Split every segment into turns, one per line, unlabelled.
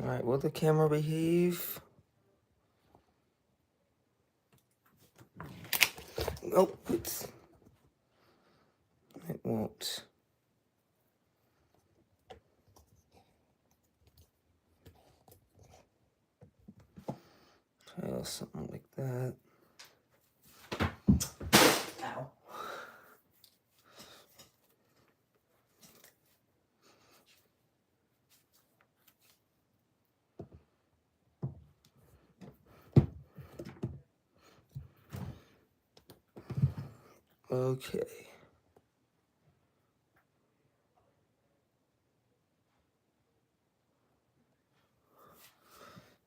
Alright, will the camera behave? Nope, it won't. Try something like that. Ow. Okay.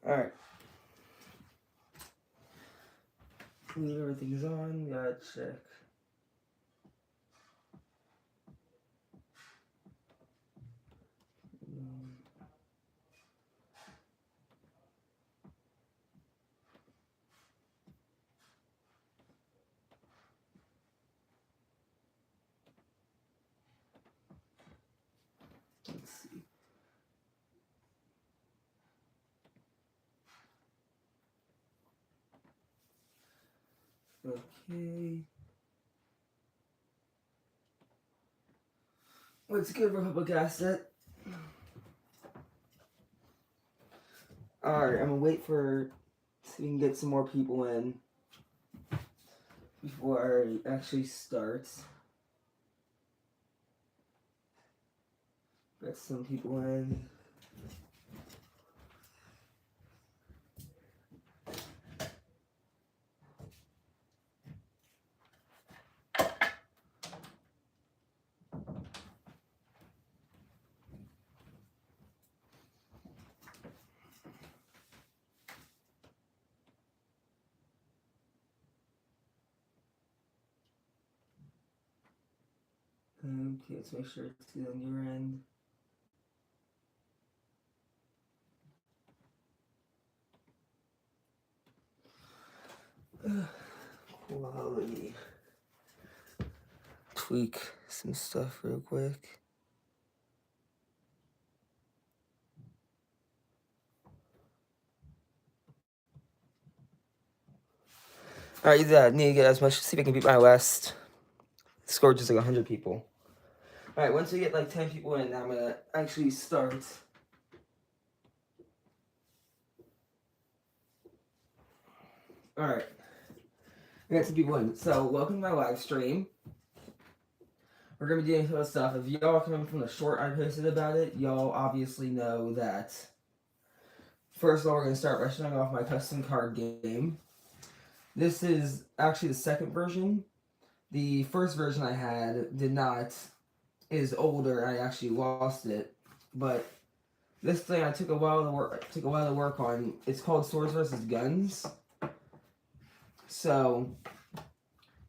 Alright. Leave everything's on, gotta check. Let's see. Okay. Let's give Republic asset. Alright, I'm gonna wait for so we can get some more people in before I actually start. Got some people in. Okay, let's make sure it's good on your end. Quality. Tweak some stuff real quick. Alright, need to get as much. See if I can beat my last score, just like 100 people. Alright, once we get like 10 people in, I'm gonna actually start. Alright. We got some people in. So, welcome to my live stream. We're gonna be doing some stuff. If y'all come from the short I posted about it, y'all obviously know that. First of all, we're gonna start by showing off my custom card game. This is actually the second version. The first version I had is older. I actually lost it, but this thing I took a while to work on. It's called Swords vs. Guns. So,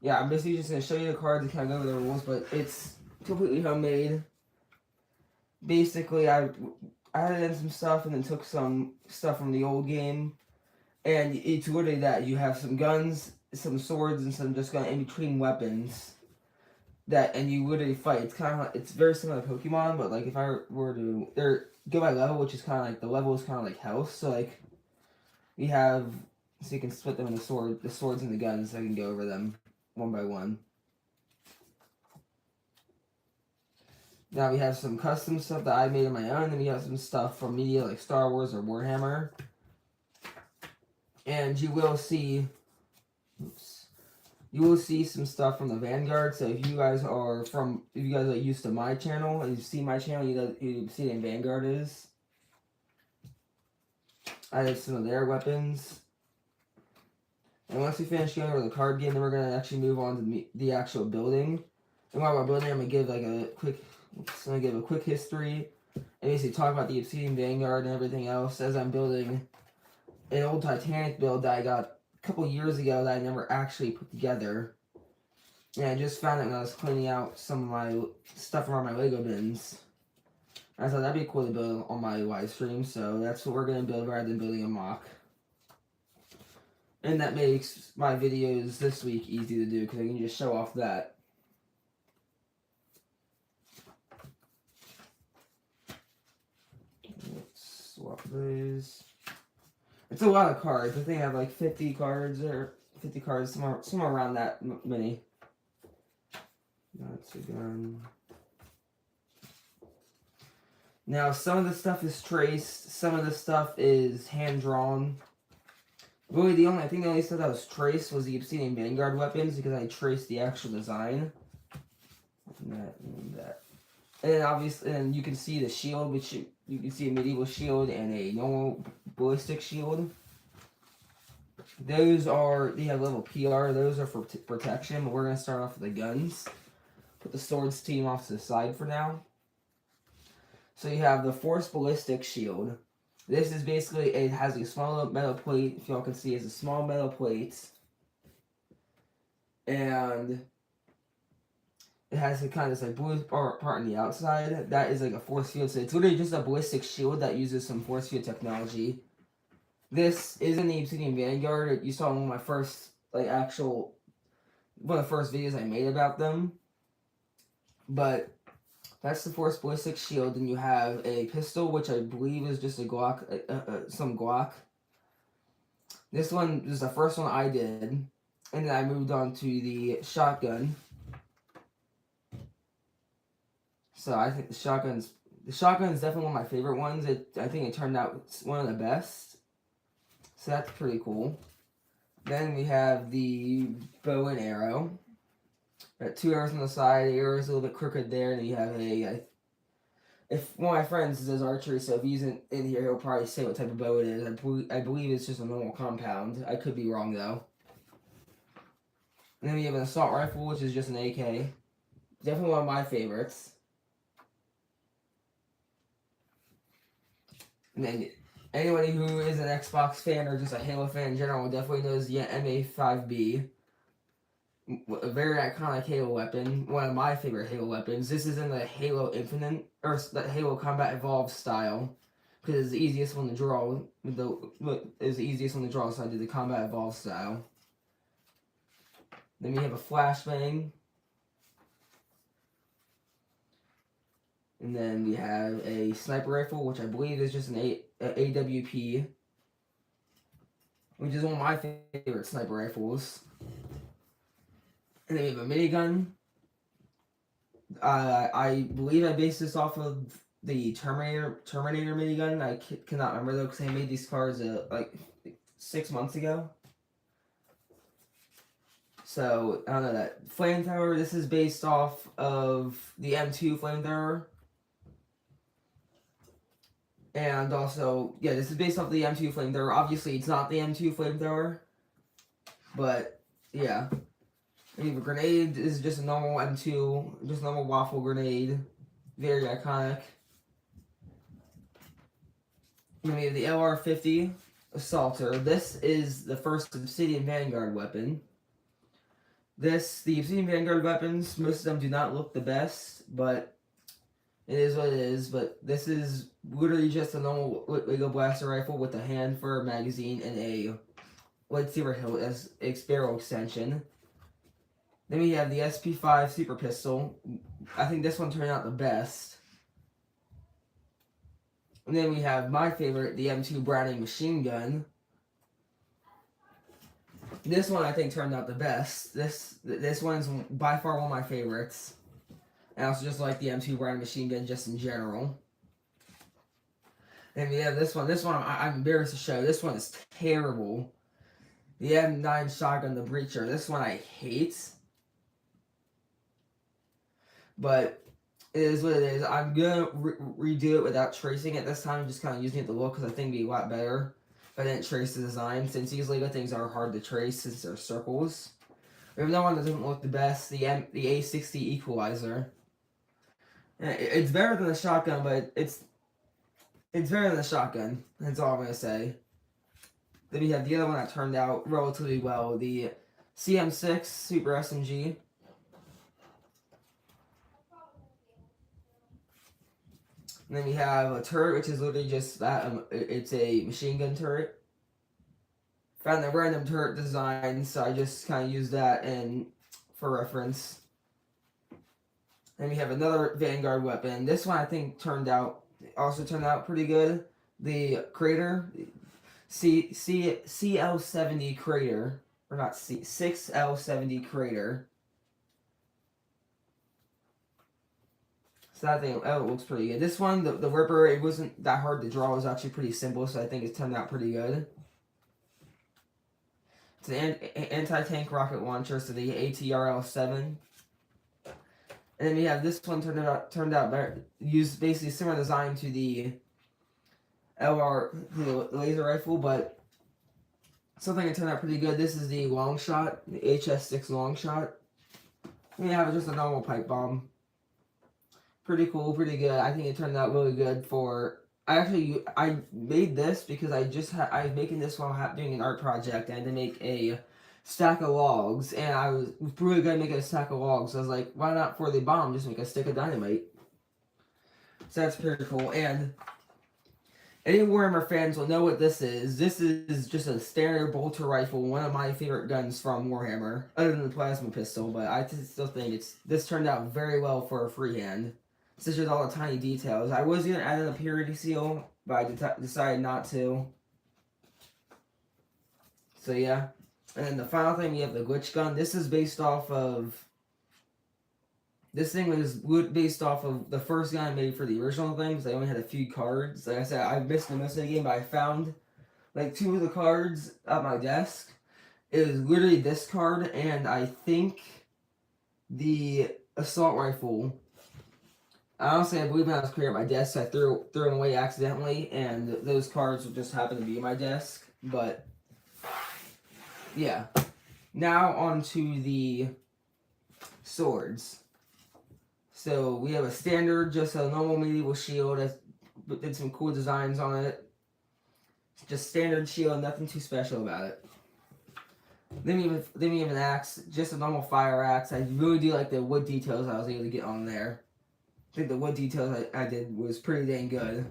yeah, I'm basically just gonna show you the cards and kind of go over the rules, but it's completely homemade. Basically, I added in some stuff and then took some stuff from the old game, and it's literally that. You have some guns, some swords, and some just kind of in between weapons. And you literally fight. It's kind of like, it's very similar to Pokemon, but like if I were to go by level, which is kind of like the level is kind of like health. So like we have, so you can split them in the swords and the guns. So I can go over them one by one. Now we have some custom stuff that I made on my own, and we have some stuff from media like Star Wars or Warhammer. And you will see, some stuff from the Vanguard. So if you guys are used to my channel and you see my channel, you see what Vanguard is. I have some of their weapons. And once we finish going over the card game, then we're gonna actually move on to the actual building. And while we're building, I'm gonna give a quick history and basically talk about the Obsidian Vanguard and everything else as I'm building an old Titanic build that I got a couple years ago that I never actually put together. And I just found it when I was cleaning out some of my stuff around my Lego bins. I thought that'd be cool to build on my live stream, so that's what we're gonna build rather than building a mock. And that makes my videos this week easy to do because I can just show off that. Let's swap those. It's a lot of cards. I think I have like 50 cards or 50 cards, somewhere around that many. That's a gun. Now, some of the stuff is traced, some of the stuff is hand-drawn. Really, I think the only stuff that was traced was the Obsidian Vanguard weapons because I traced the actual design. And that. And then obviously, and you can see the shield, which you can see a medieval shield and a normal ballistic shield. Those are, they have level PR, those are for protection, but we're going to start off with the guns. Put the swords team off to the side for now. So you have the Force Ballistic Shield. This is basically, it has a small metal plate, if y'all can see, it's a small metal plate. And it has a kind of like blue part on the outside. That is like a force field, so it's literally just a ballistic shield that uses some force field technology. This is in the Obsidian Vanguard. You saw one of my first, like, one of the first videos I made about them. But that's the Force Ballistic Shield. And you have a pistol, which I believe is just a Glock, some Glock. This one is the first one I did. And then I moved on to the shotgun. So I think the shotgun is definitely one of my favorite ones. I think it turned out one of the best. So that's pretty cool. Then we have the bow and arrow. Got 2 arrows on the side. The arrow is a little bit crooked there, and you have if one of my friends does archery, so if he's in here, he'll probably say what type of bow it is. I believe it's just a normal compound. I could be wrong though. And then we have an assault rifle, which is just an AK. Definitely one of my favorites. And then anybody who is an Xbox fan or just a Halo fan in general definitely knows the MA5B. A very iconic Halo weapon. One of my favorite Halo weapons. This is in the Halo Infinite, or the Halo Combat Evolved style. Because it's the easiest one to draw. It's the easiest one to draw, so I did the Combat Evolved style. Then we have a flashbang. And then we have a sniper rifle, which I believe is just an AWP, which is one of my favorite sniper rifles. And then we have a minigun. I believe I based this off of the Terminator minigun. I cannot remember though, because I made these cards like 6 months ago. So I don't know that flamethrower. This is based off of the M2 flamethrower. And also, yeah, this is based off the M2 flamethrower. Obviously, it's not the M2 flamethrower. But, yeah. And the grenade is just a normal M2. Just a normal waffle grenade. Very iconic. And we have the LR50 Assaulter. This is the first Obsidian Vanguard weapon. The Obsidian Vanguard weapons, most of them do not look the best, but it is what it is. But this is literally just a normal Lego blaster rifle with a hand for a magazine and a lightsaber hilt as a barrel extension. Then we have the SP5 Super Pistol. I think this one turned out the best. And then we have my favorite, the M2 Browning Machine Gun. This one I think turned out the best. This one's by far one of my favorites. And I also just like the M2 Browning Machine Gun just in general. And we have this one. This one I'm embarrassed to show. This one is terrible. The M9 Shotgun, the Breacher. This one I hate. But it is what it is. I'm going to redo it without tracing it this time. Just kind of using it to look because I think it'd be a lot better if I didn't trace the design. Since these Lego things are hard to trace since they're circles. We have another one that doesn't look the best. The A60 Equalizer. It's better than the shotgun, but it's better than the shotgun. That's all I'm going to say. Then we have the other one that turned out relatively well. The CM6 Super SMG. And then we have a turret, which is literally just that. It's a machine gun turret. Found a random turret design, so I just kind of used that for reference. Then we have another Vanguard weapon. This one I think also turned out pretty good. the crater, CL70 crater, or not 6L70 crater. So that thing, oh, it looks pretty good. This one, the Ripper, it wasn't that hard to draw. It was actually pretty simple, so I think it turned out pretty good. It's an anti-tank rocket launcher, so the ATRL-7. And then we have this one turned out better, used basically similar design to the the laser rifle, but something that turned out pretty good. This is the long shot, the HS6 long shot. And we have just a normal pipe bomb. Pretty cool, pretty good. I think it turned out really good for. I made this because I was making this while doing an art project. I had to make a stack of logs, and I was really good at making a stack of logs. So I was like, why not for the bomb just make a stick of dynamite? So that's pretty cool. And any Warhammer fans will know what this is. This is just a standard bolter rifle, one of my favorite guns from Warhammer, other than the plasma pistol. But I still think this turned out very well for a freehand. Such as all the tiny details. I was gonna add in a purity seal, but I decided not to. So yeah. And then the final thing, we have the glitch gun. This is based off of. This thing was based off of the first gun I made for the original thing, because I only had a few cards. Like I said, I missed most of the game, but I found like 2 of the cards at my desk. It was literally this card, and I think the assault rifle. Honestly, I believe when I was clearing my desk, I threw them away accidentally, and those cards would just happen to be in my desk. But yeah, now on to the swords. So we have a standard, just a normal medieval shield that did some cool designs on it. Just standard shield, nothing too special about it. Then we have an axe, just a normal fire axe. I really do like the wood details I was able to get on there. I think the wood details I did was pretty dang good.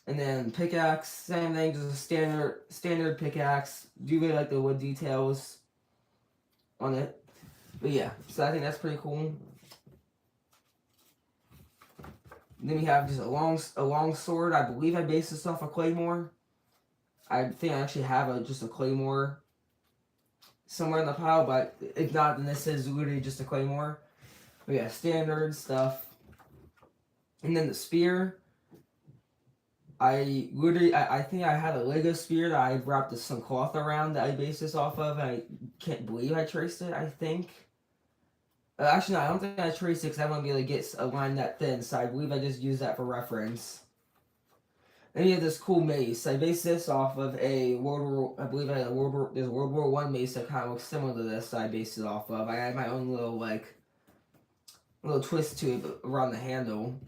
And then pickaxe, same thing, just a standard pickaxe. Do really like the wood details on it. But yeah, so I think that's pretty cool. Then we have just a long sword. I believe I based this off a claymore. I think I actually have just a claymore somewhere in the pile, but if not, then this is literally just a claymore. But yeah, standard stuff. And then the spear. I think I had a Lego spear that I wrapped some cloth around that I based this off of. I can't believe I traced it, I think. Actually, no, I don't think I traced it because I want to be able to get a line that thin, so I believe I just used that for reference. Then you have this cool mace. I based this off of a World War I mace that kind of looks similar to this that I based it off of. I had my own little twist to it around the handle.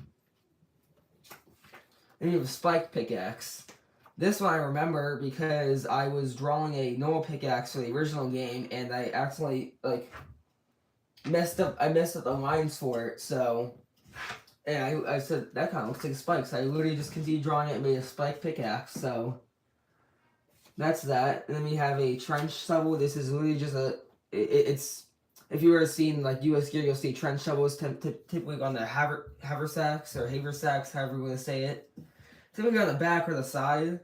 Then you have a spike pickaxe. This one I remember because I was drawing a normal pickaxe for the original game, and I accidentally messed up the lines for it, so. And I said, that kind of looks like a spike, so I literally just continued drawing it and made a spike pickaxe, so. That's that. And then we have a trench shovel. This is literally just it's, if you were seeing like US gear, you'll see trench shovels typically on the haversacks, however you want to say it. Typically on the back or the side.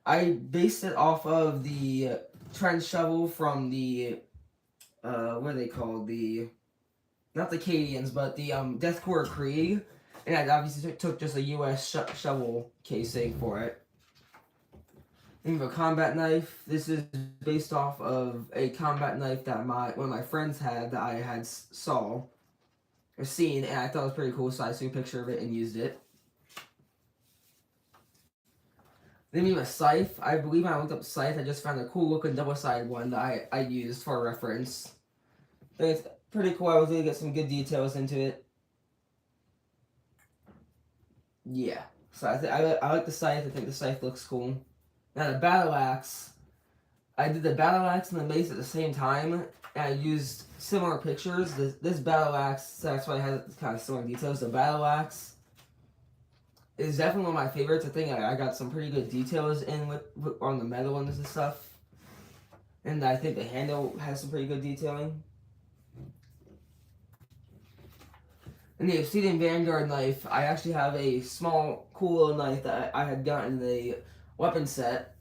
I based it off of the trench shovel from the, what are they called? Not the Cadians, but the Deathcore Krieg. And I obviously took just a US shovel casing for it. Then we have a combat knife. This is based off of a combat knife that one of my friends had that I had seen, and I thought it was pretty cool, so I took a picture of it and used it. Then we have a scythe. I believe when I looked up scythe, I just found a cool looking double-sided one that I used for reference. I think it's pretty cool. I was able to get some good details into it. Yeah. So I like the scythe. I think the scythe looks cool. Now the battle axe. I did the battle axe and the mace at the same time, and I used similar pictures. This battle axe, that's why I had kind of similar details. The battle axe is definitely one of my favorites. I think I got some pretty good details on the metal and this stuff. And I think the handle has some pretty good detailing. And the Obsidian Vanguard knife, I actually have a small, cool little knife that I had gotten in the weapon set.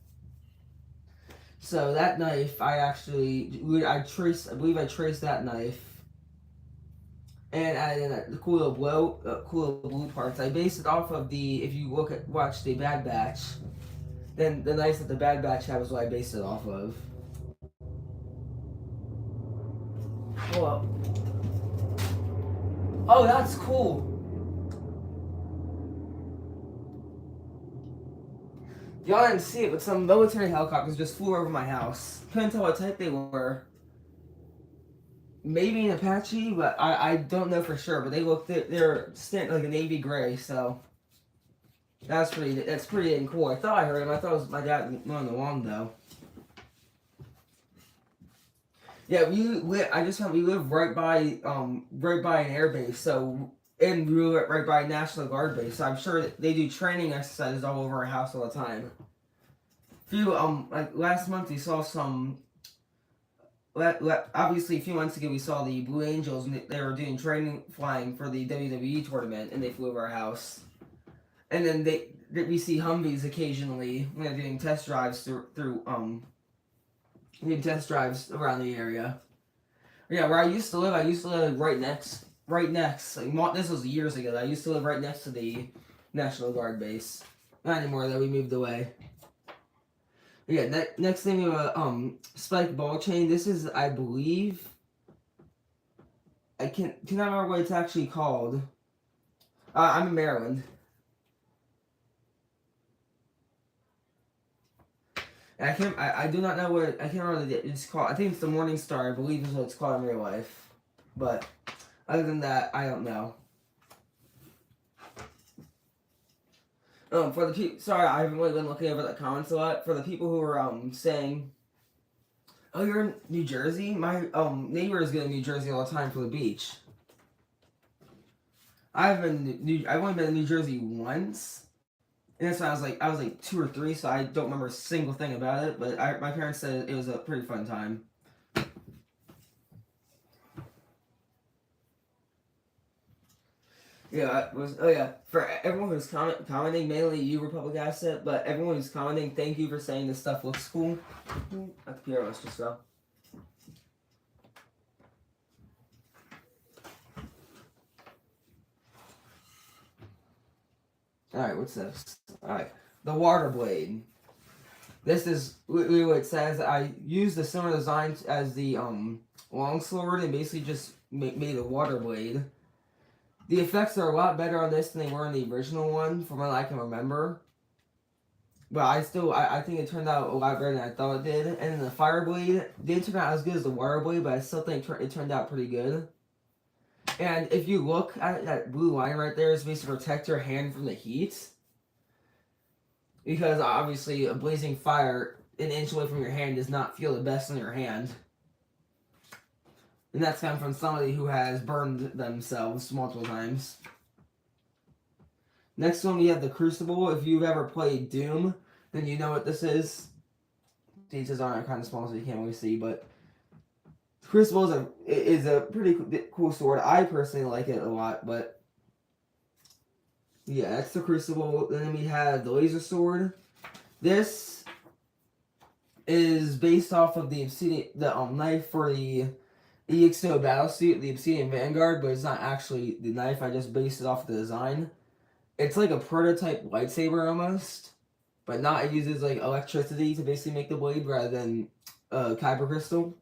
So that knife, I believe I traced that knife, and added in the cool little blue parts. I based it off of if you watch the Bad Batch, then the knife that the Bad Batch had was what I based it off of. Well, oh, that's cool. Y'all didn't see it, but some military helicopters just flew over my house. Couldn't tell what type they were. Maybe an Apache, but I don't know for sure. But they're like a navy gray, so that's pretty cool. I thought I heard him. I thought it was my dad mowing the lawn though. Yeah, we live right by an airbase, and we live right by a National Guard base. So I'm sure that they do training exercises all over our house all the time. Like last month we saw some. Obviously, a few months ago we saw the Blue Angels, and they were doing training flying for the WWE tournament, and they flew over our house. And then we see Humvees occasionally when they're doing test drives doing test drives around the area. Yeah, where I used to live right next. Like this was years ago. I used to live right next to the National Guard base. Not anymore though. We moved away. Yeah, next thing we have spike ball chain. This is, I believe, I cannot remember what it's actually called. I'm in Maryland. And I do not know what, I can't remember what it's called. I think it's the Morning Star, I believe is what it's called in real life. But other than that, I don't know. For the people, sorry, I haven't really been looking over the comments a lot. For the people who are saying, "Oh, you're in New Jersey," my neighbor is going to New Jersey all the time for the beach. I've only been to New Jersey once, and that's when I was like 2 or 3, so I don't remember a single thing about it. But my parents said it was a pretty fun time. Yeah, for everyone who's commenting, mainly you, Republic Asset, but everyone who's commenting, thank you for saying this stuff looks cool. At the PRS just fell. Alright, what's this? Alright, the water blade. This is what it says. I used a similar design as the longsword and basically just made a water blade. The effects are a lot better on this than they were in the original one, from what I can remember. But I think it turned out a lot better than I thought it did. And then the fire blade didn't turn out as good as the water blade, but I still think it turned out pretty good. And if you look at that blue line right there, it's basically to protect your hand from the heat. Because obviously a blazing fire an inch away from your hand does not feel the best on your hand. And that's come from somebody who has burned themselves multiple times. Next one, we have the Crucible. If you've ever played Doom, then you know what this is. These aren't kind of small, so you can't really see, but Crucible is a pretty cool sword. I personally like it a lot, but yeah, that's the Crucible. Then we have the Laser Sword. This is based off of the knife for the EXO Battlesuit, the Obsidian Vanguard, but it's not actually the knife. I just based it off the design. It's like a prototype lightsaber almost, but not. It uses like electricity to basically make the blade rather than kyber crystal.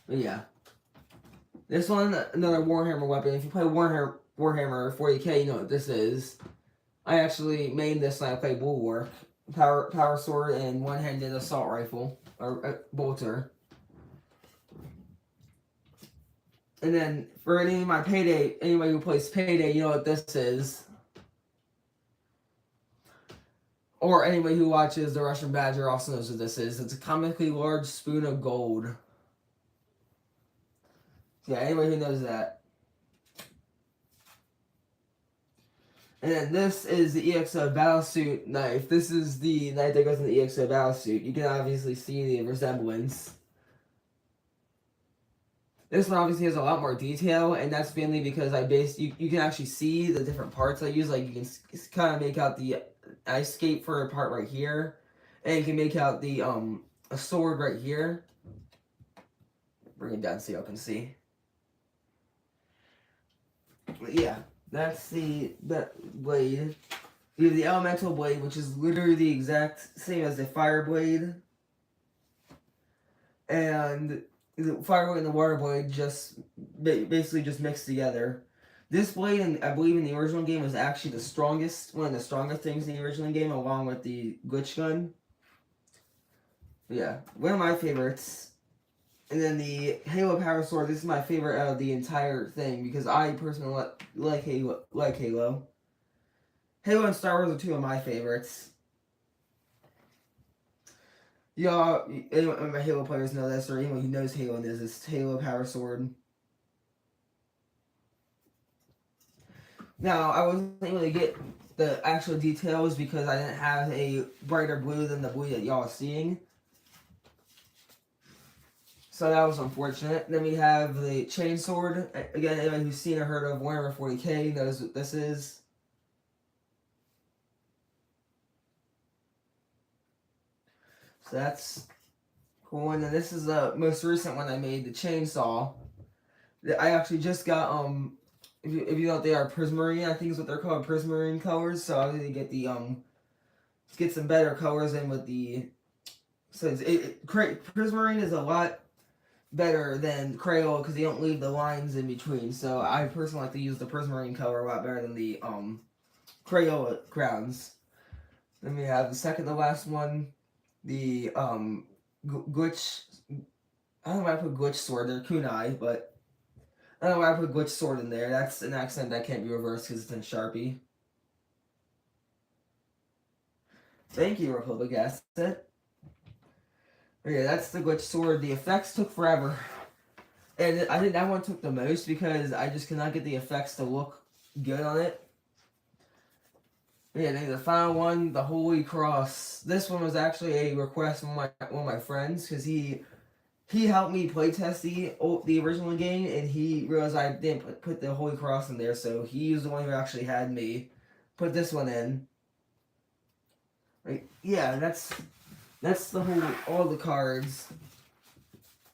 But yeah, this one, another Warhammer weapon. If you play Warhammer 40K, you know what this is. I actually made this when I played Bulwark. Power sword and one-handed assault rifle or bolter. And then for anybody who plays Payday, you know what this is. Or anybody who watches The Russian Badger also knows what this is. It's a comically large spoon of gold. Yeah, anybody who knows that. And then this is the EXO Battlesuit knife. This is the knife that goes in the EXO Battlesuit. You can obviously see the resemblance. This one obviously has a lot more detail, and that's mainly because you can actually see the different parts I use. Like you can kind of make out the ice skate for a part right here, and you can make out the a sword right here. Bring it down so y'all can see. But yeah, that's the blade. You have the elemental blade, which is literally the exact same as the fire blade, and the fire blade and the water blade just basically just mixed together. This blade, I believe in the original game, was actually one of the strongest things in the original game, along with the glitch gun. But yeah, one of my favorites. And then the Halo Power Sword. This is my favorite out of the entire thing because I personally like Halo. Halo and Star Wars are two of my favorites. Y'all, anyone of my Halo players know this, or anyone who knows Halo knows this. Halo Power Sword. Now, I wasn't able to get the actual details because I didn't have a brighter blue than the blue that y'all are seeing. So that was unfortunate. Then we have the Chainsword. Again, anyone who's seen or heard of Warhammer 40k knows what this is. So that's cool. And then this is the most recent one I made, the Chainsaw. I actually just got, if you know what they are, Prismarine, I think is what they're called, Prismarine colors. So I was going to get the, get some better colors in with the, so Prismarine is a lot better than Crayola because they don't leave the lines in between. So I personally like to use the Prismarine color a lot better than the Crayola crowns. Then we have the second to last one, the Glitch. I don't know why I put Glitch Sword. They're kunai, but I don't know why I put Glitch Sword in there. That's an accent that can't be reversed because it's in Sharpie. Thank you, Republic Asset. Yeah, that's the Glitch Sword. The effects took forever. And I think that one took the most because I just could not get the effects to look good on it. Yeah, then the final one, the Holy Cross. This one was actually a request from one of my friends because he helped me playtest the original game and he realized I didn't put the Holy Cross in there, so he was the one who actually had me put this one in. Like, yeah, that's the whole, all the cards.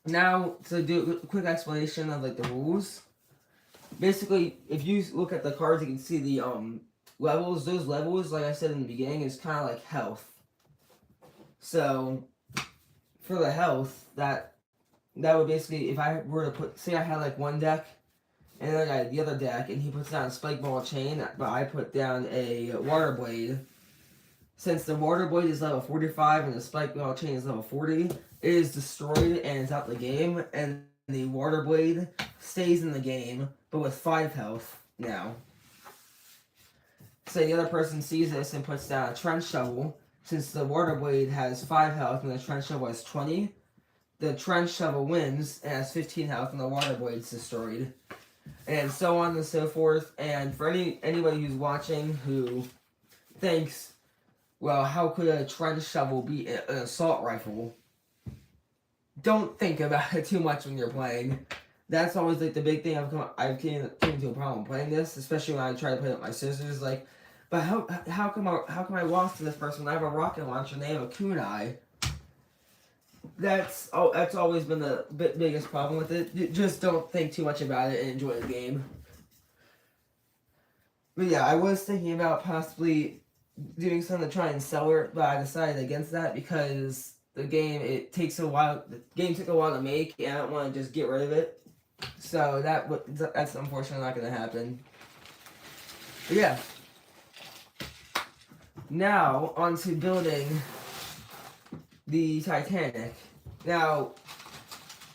Now, to do a quick explanation of, like, the rules. Basically, if you look at the cards, you can see the, levels. Those levels, like I said in the beginning, is kind of like health. So, for the health, that would basically, if I were to put, say I had, like, one deck, and then I had the other deck, and he puts down a Spike Ball Chain, but I put down a Water Blade. Since the Water Blade is level 45 and the Spike Ball Chain is level 40, it is destroyed and is out the game, and the Water Blade stays in the game, but with 5 health now. Say the other person sees this and puts down a Trench Shovel. Since the Water Blade has 5 health and the Trench Shovel has 20, the Trench Shovel wins and has 15 health and the Water Blade's destroyed. And so on and so forth. And for anybody who's watching who thinks, well, how could a Trench Shovel be an assault rifle? Don't think about it too much when you're playing. That's always like the big thing I've came to a problem playing this, especially when I try to play with my sisters. Like, but how come I lost to this person when I have a rocket launcher and they have a kunai? That's always been the biggest problem with it. You just don't think too much about it and enjoy the game. But yeah, I was thinking about possibly doing something to try and sell it, but I decided against that because the game takes a while. The game took a while to make, and I don't want to just get rid of it. So that's unfortunately not going to happen. But yeah. Now onto building the Titanic. Now,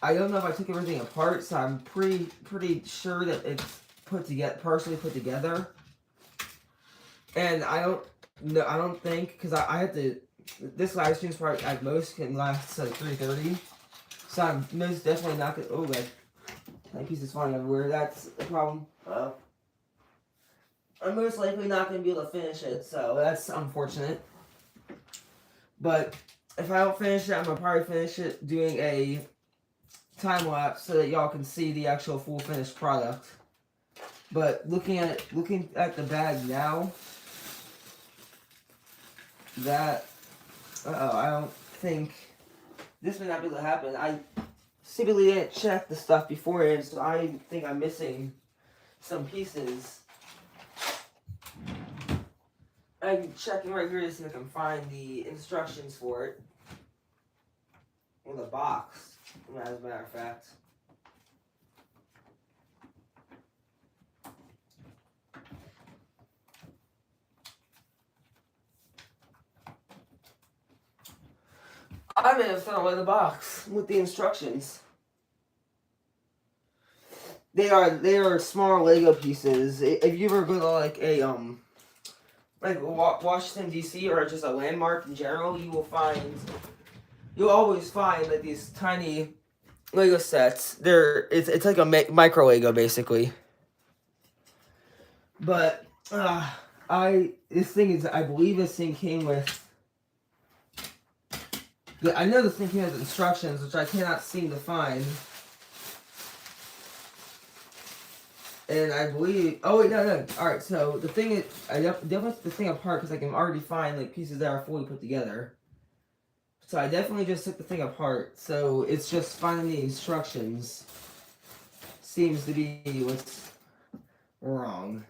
I don't know if I took everything apart, so I'm pretty sure that it's partially put together. And I don't think, because I had to, this live stream's probably at most can last like 3:30. So I'm most definitely not gonna, oh, like, that piece is falling everywhere. That's a problem. I'm most likely not gonna be able to finish it, so that's unfortunate. But if I don't finish it, I'm gonna probably finish it doing a time lapse so that y'all can see the actual full finished product. But looking at the bag now, that I don't think this may not be able to happen. I simply didn't check the stuff beforehand, so I think I'm missing some pieces. I'm checking right here to see if I can find the instructions for it. In the box, as a matter of fact. I may have thrown away the box with the instructions. They are small Lego pieces. If you ever go to like a Washington D.C. or just a landmark in general, you'll always find like these tiny Lego sets. It's like a micro Lego basically. But I believe this thing came with. I know this thing came with instructions, which I cannot seem to find. And I believe. Oh wait, no. All right, so the thing is, I definitely took the thing apart because I can already find like pieces that are fully put together. So I definitely just took the thing apart. So it's just finding the instructions seems to be what's wrong.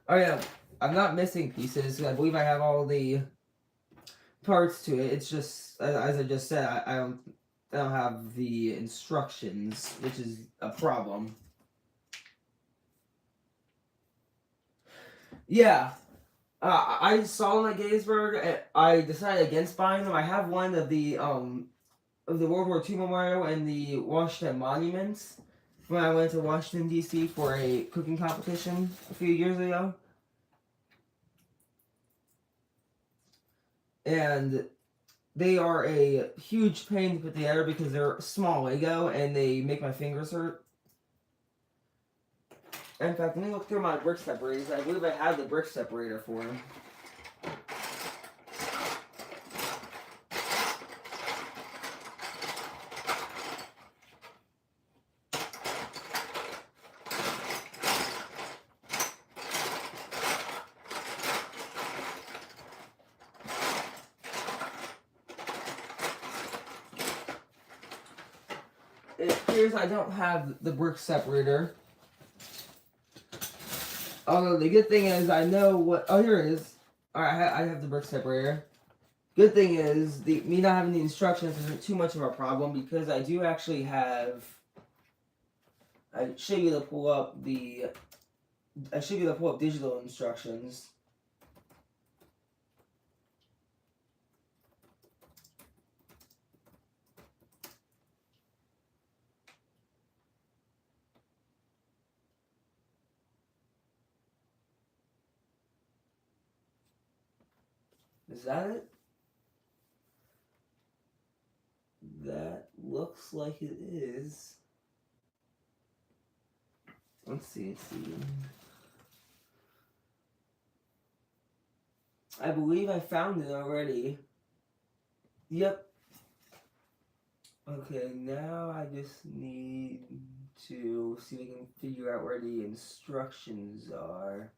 Oh yeah, I'm not missing pieces. I believe I have all the parts to it. It's just as I just said, I don't have the instructions, which is a problem. Yeah. I saw them at Gettysburg, and I decided against buying them. I have one of the World War II memorial and the Washington monuments when I went to Washington D.C. for a cooking competition a few years ago, and they are a huge pain to put together because they're small Lego and they make my fingers hurt. In fact, let me look through my brick separators. I believe I have the brick separator for them. It appears I don't have the brick separator. Although the good thing is I know what. Oh, here it is. Alright, I have the brick separator. Good thing is me not having the instructions isn't too much of a problem because I do actually have. I should be able to pull up digital instructions. Is that it? That looks like it is. Let's see. I believe I found it already. Yep. Okay, now I just need to see if I can figure out where the instructions are.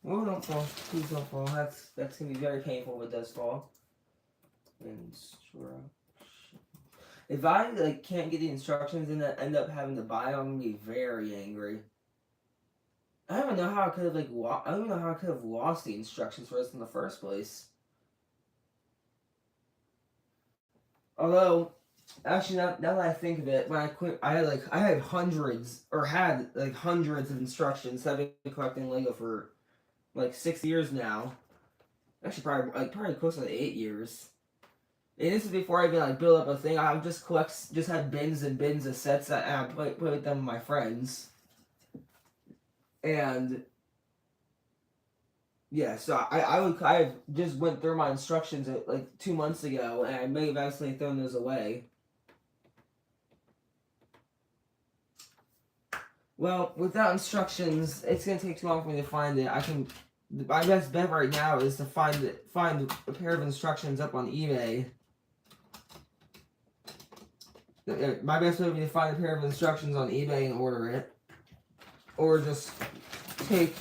Oh, don't fall. Please don't fall. That's gonna be very painful if it does fall. Instructions. If I can't get the instructions and then end up having to buy them, I'm gonna be very angry. I don't even know how I could have I don't even know how I could have lost the instructions for this in the first place. Although, actually, now that I think of it, when I quit, I had hundreds of instructions. I've been collecting Lego for 6 years now. Actually, probably close to 8 years. And this is before I even build up a thing. I just had bins and bins of sets that I play with them with my friends. And yeah, so I just went through my instructions 2 months ago, and I may have accidentally thrown those away. Well, without instructions, it's gonna take too long for me to find it. My best bet right now is to find a pair of instructions up on eBay. My best bet would be to find a pair of instructions on eBay and order it, or just take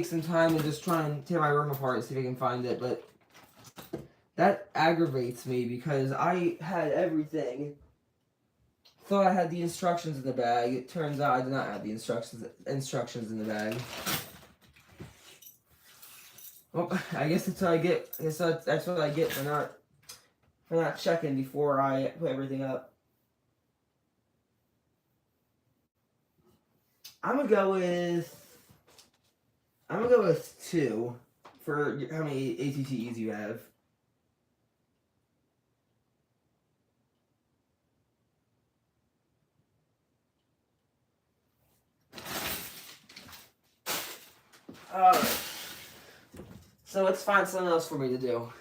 some time and just try and tear my room apart and see if I can find it. But that aggravates me because I had everything. Thought I had the instructions in the bag. It turns out I did not have the instructions in the bag. Well, I guess that's what I get. I guess that's what I get for not checking before I put everything up. I'm gonna go with 2 for how many ATTEs you have. Alright. So let's find something else for me to do.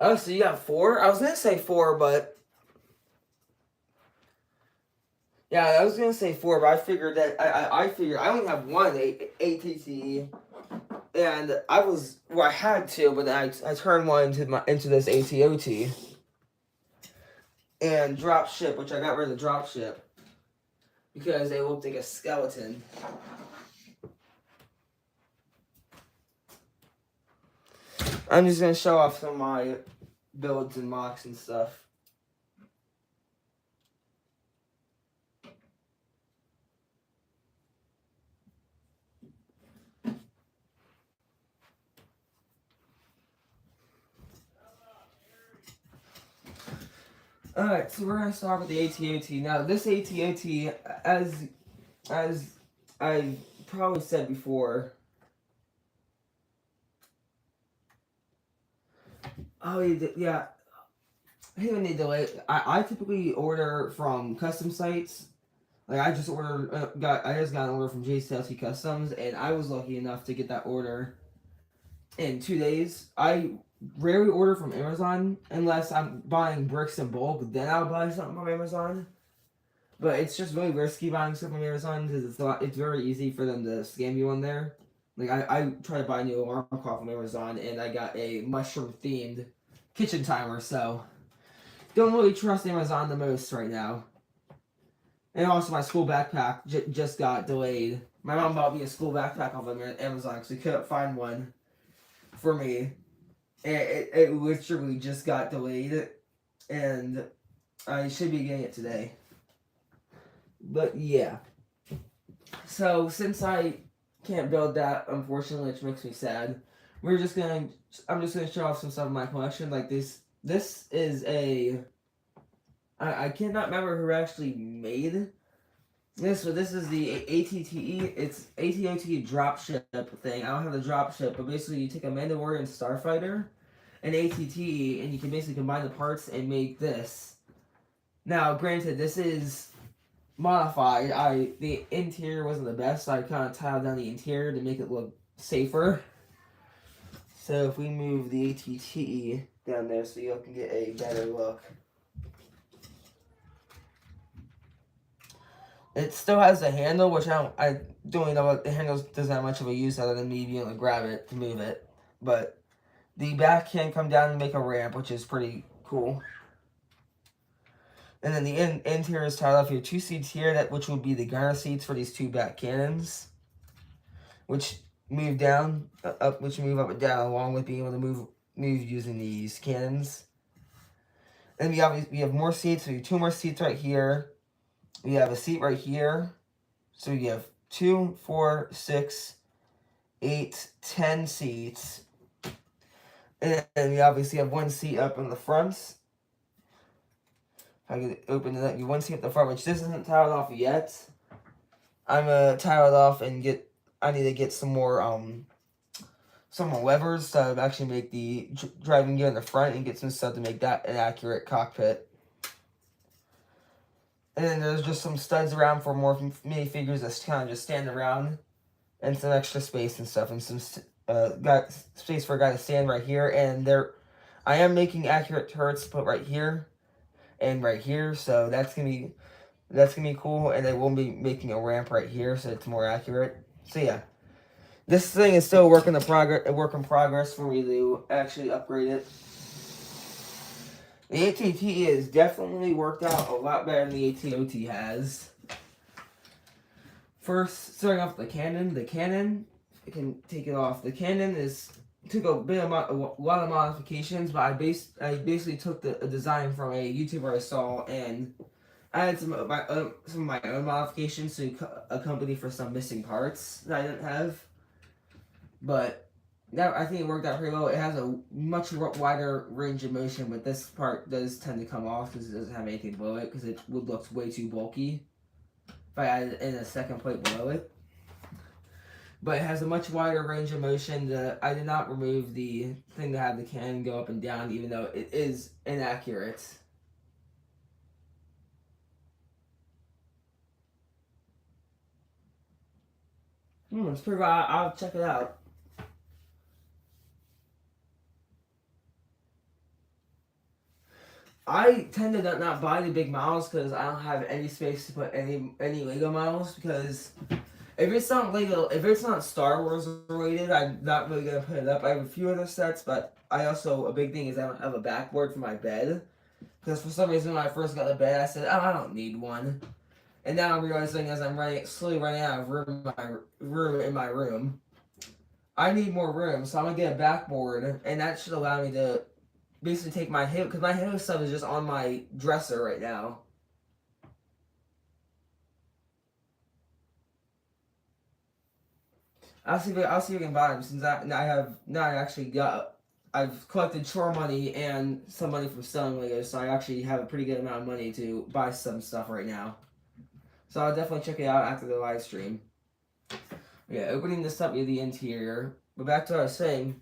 Oh, so you got 4? I was gonna say 4, but yeah, I was gonna say 4, but I figured that I figured I only have 1 ATTE, and I had 2, but then I turned one into this ATOT and drop ship, which I got rid of drop ship because they looked like a skeleton. I'm just gonna show off some of my builds and mocks and stuff. Alright, so we're gonna start with the ATOT. Now this ATOT, as I probably said before. Oh yeah. I hate when they delay. I typically order from custom sites. Like I just ordered, I just got an order from JCLT Customs, and I was lucky enough to get that order in 2 days. I rarely order from Amazon unless I'm buying bricks in bulk. Then I'll buy something from Amazon. But it's just really risky buying stuff from Amazon because it's very easy for them to scam you on there. Like I tried to buy a new alarm clock from Amazon, and I got a mushroom themed kitchen timer. So don't really trust Amazon the most right now. And also my school backpack just got delayed. My mom bought me a school backpack off of Amazon because we couldn't find one for me. And it literally just got delayed. And I should be getting it today. But yeah. So since I can't build that, unfortunately, which makes me sad, I'm just gonna show off some stuff in my collection. Like this is a I cannot remember who actually made this, but this is the ATTE. It's ATOT dropship thing. I don't have the dropship, but basically you take a Mandalorian Starfighter, an ATTE, and you can basically combine the parts and make this. Now, granted, this is modified. The interior wasn't the best, so I kind of tiled down the interior to make it look safer. So if we move the ATTE down there so you can get a better look. It still has a handle, which I don't even know what the handle doesn't have much of a use other than me being able to grab it to move it. But the back can come down and make a ramp, which is pretty cool. And then the interior is tiled off. You have 2 seats here, which would be the gunner seats for these 2 back cannons, which move down, which move up and down, along with being able to move using these cannons. And we have more seats. We have 2 more seats right here. We have a seat right here. So we have 2, 4, 6, 8, 10 seats. And we obviously have 1 seat up in the front. I can open it up. You 1 seat up the front, which this isn't tiled off yet. I'm gonna tile it off and I need to get some more levers to actually make the driving gear in the front and get some stuff to make that an accurate cockpit. And then there's just some studs around for more minifigures that kind of just stand around. And some extra space and stuff. And some got space for a guy to stand right here. And I am making accurate turrets to put right here and right here. So that's gonna be cool. And I will be making a ramp right here so it's more accurate. So yeah. This thing is still a work in progress for me to actually upgrade it. The ATT is definitely worked out a lot better than the ATOT has. First, starting off the cannon, I can take it off. The cannon took a lot of modifications, but I basically took a design from a YouTuber I saw and added some of my own modifications to accompany for some missing parts that I didn't have. But I think it worked out pretty well. It has a much wider range of motion, but this part does tend to come off because it doesn't have anything below it because it would look way too bulky if I added in a second plate below it. But it has a much wider range of motion. I did not remove the thing that had the cannon go up and down, even though it is inaccurate. It's pretty good. I'll check it out. I tend to not buy the big models because I don't have any space to put any Lego models, because if it's not Star Wars related, I'm not really gonna put it up. I have a few other sets, but a big thing is I don't have a backboard for my bed, because for some reason when I first got the bed I said, oh, I don't need one, and now I'm realizing as I'm slowly running out of room in my room, I need more room, so I'm gonna get a backboard, and that should allow me to basically take my Halo, because my Halo stuff is just on my dresser right now. I'll see if I can buy them, since I've collected chore money and some money from selling Legos, so I actually have a pretty good amount of money to buy some stuff right now. So I'll definitely check it out after the live stream. Yeah, opening this up with the interior. But back to what I was saying.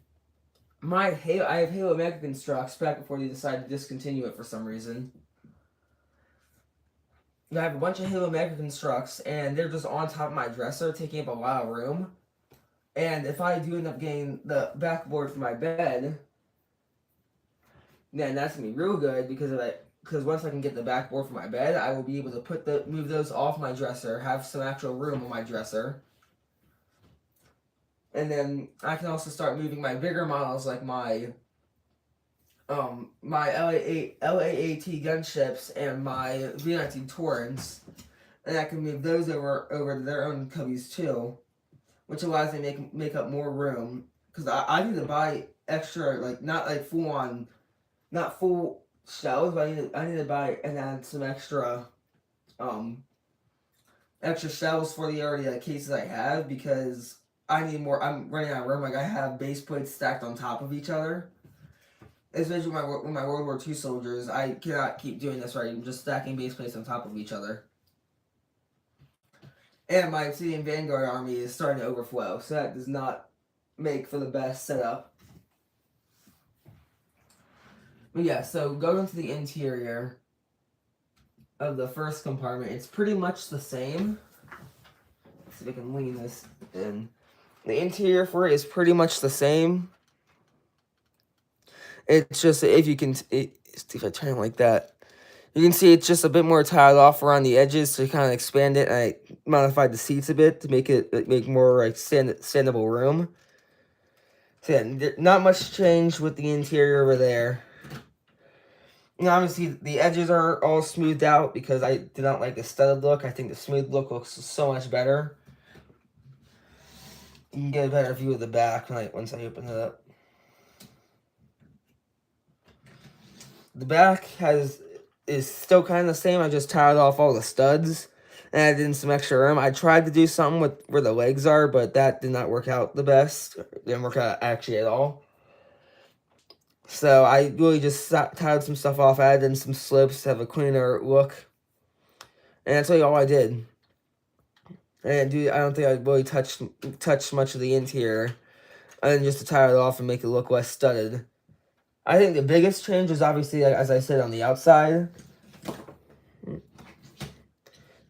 I have Halo Mega Constructs back before they decided to discontinue it for some reason. I have a bunch of Halo Mega Constructs, and they're just on top of my dresser, taking up a lot of room. And if I do end up getting the backboard for my bed, then that's gonna be real good, because once I can get the backboard for my bed, I will be able to move those off my dresser, have some actual room on my dresser. And then I can also start moving my bigger models, like my LA-AT gunships and my V-19 Torrents, and I can move those over to their own cubbies too, which allows me to make up more room, because I need to buy extra, like not full shelves, but I need to buy and add some extra shelves for the already cases I have, because I need more. I'm running out of room. Like, I have base plates stacked on top of each other. Especially with my World War II soldiers, I cannot keep doing this right. I'm just stacking base plates on top of each other. And my Obsidian Vanguard army is starting to overflow, so that does not make for the best setup. But yeah, so going into the interior of the first compartment, it's pretty much the same. Let's see if I can lean this in. The interior for it is pretty much the same. It's just, if I turn it like that, you can see it's just a bit more tiled off around the edges to kind of expand it. And I modified the seats a bit to make more like standable room. So yeah, not much change with the interior over there. And obviously the edges are all smoothed out because I did not like the studded look. I think the smooth look looks so much better. You can get a better view of the back once I open it up. The back is still kind of the same. I just tiled off all the studs and added in some extra room. I tried to do something with where the legs are, but that did not work out the best. It didn't work out actually at all. So I really just tiled some stuff off, added in some slips to have a cleaner look. And that's really all I did. And I don't think I really touched much of the interior, other than just to tile it off and make it look less studded. I think the biggest change is obviously, as I said, on the outside.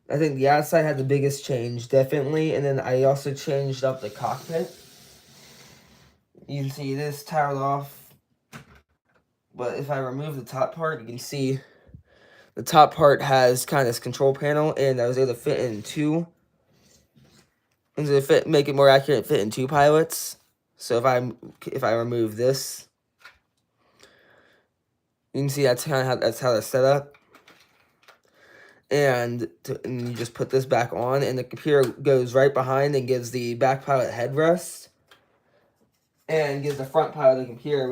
I think the outside had the biggest change, definitely. And then I also changed up the cockpit. You can see this tiled off. But if I remove the top part, you can see the top part has kind of this control panel. And I was able to fit in two. And to make it more accurate, fit in two pilots. So if I remove this, you can see that's kind of how that's set up. And you just put this back on, and the computer goes right behind and gives the back pilot headrest, and gives the front pilot the computer,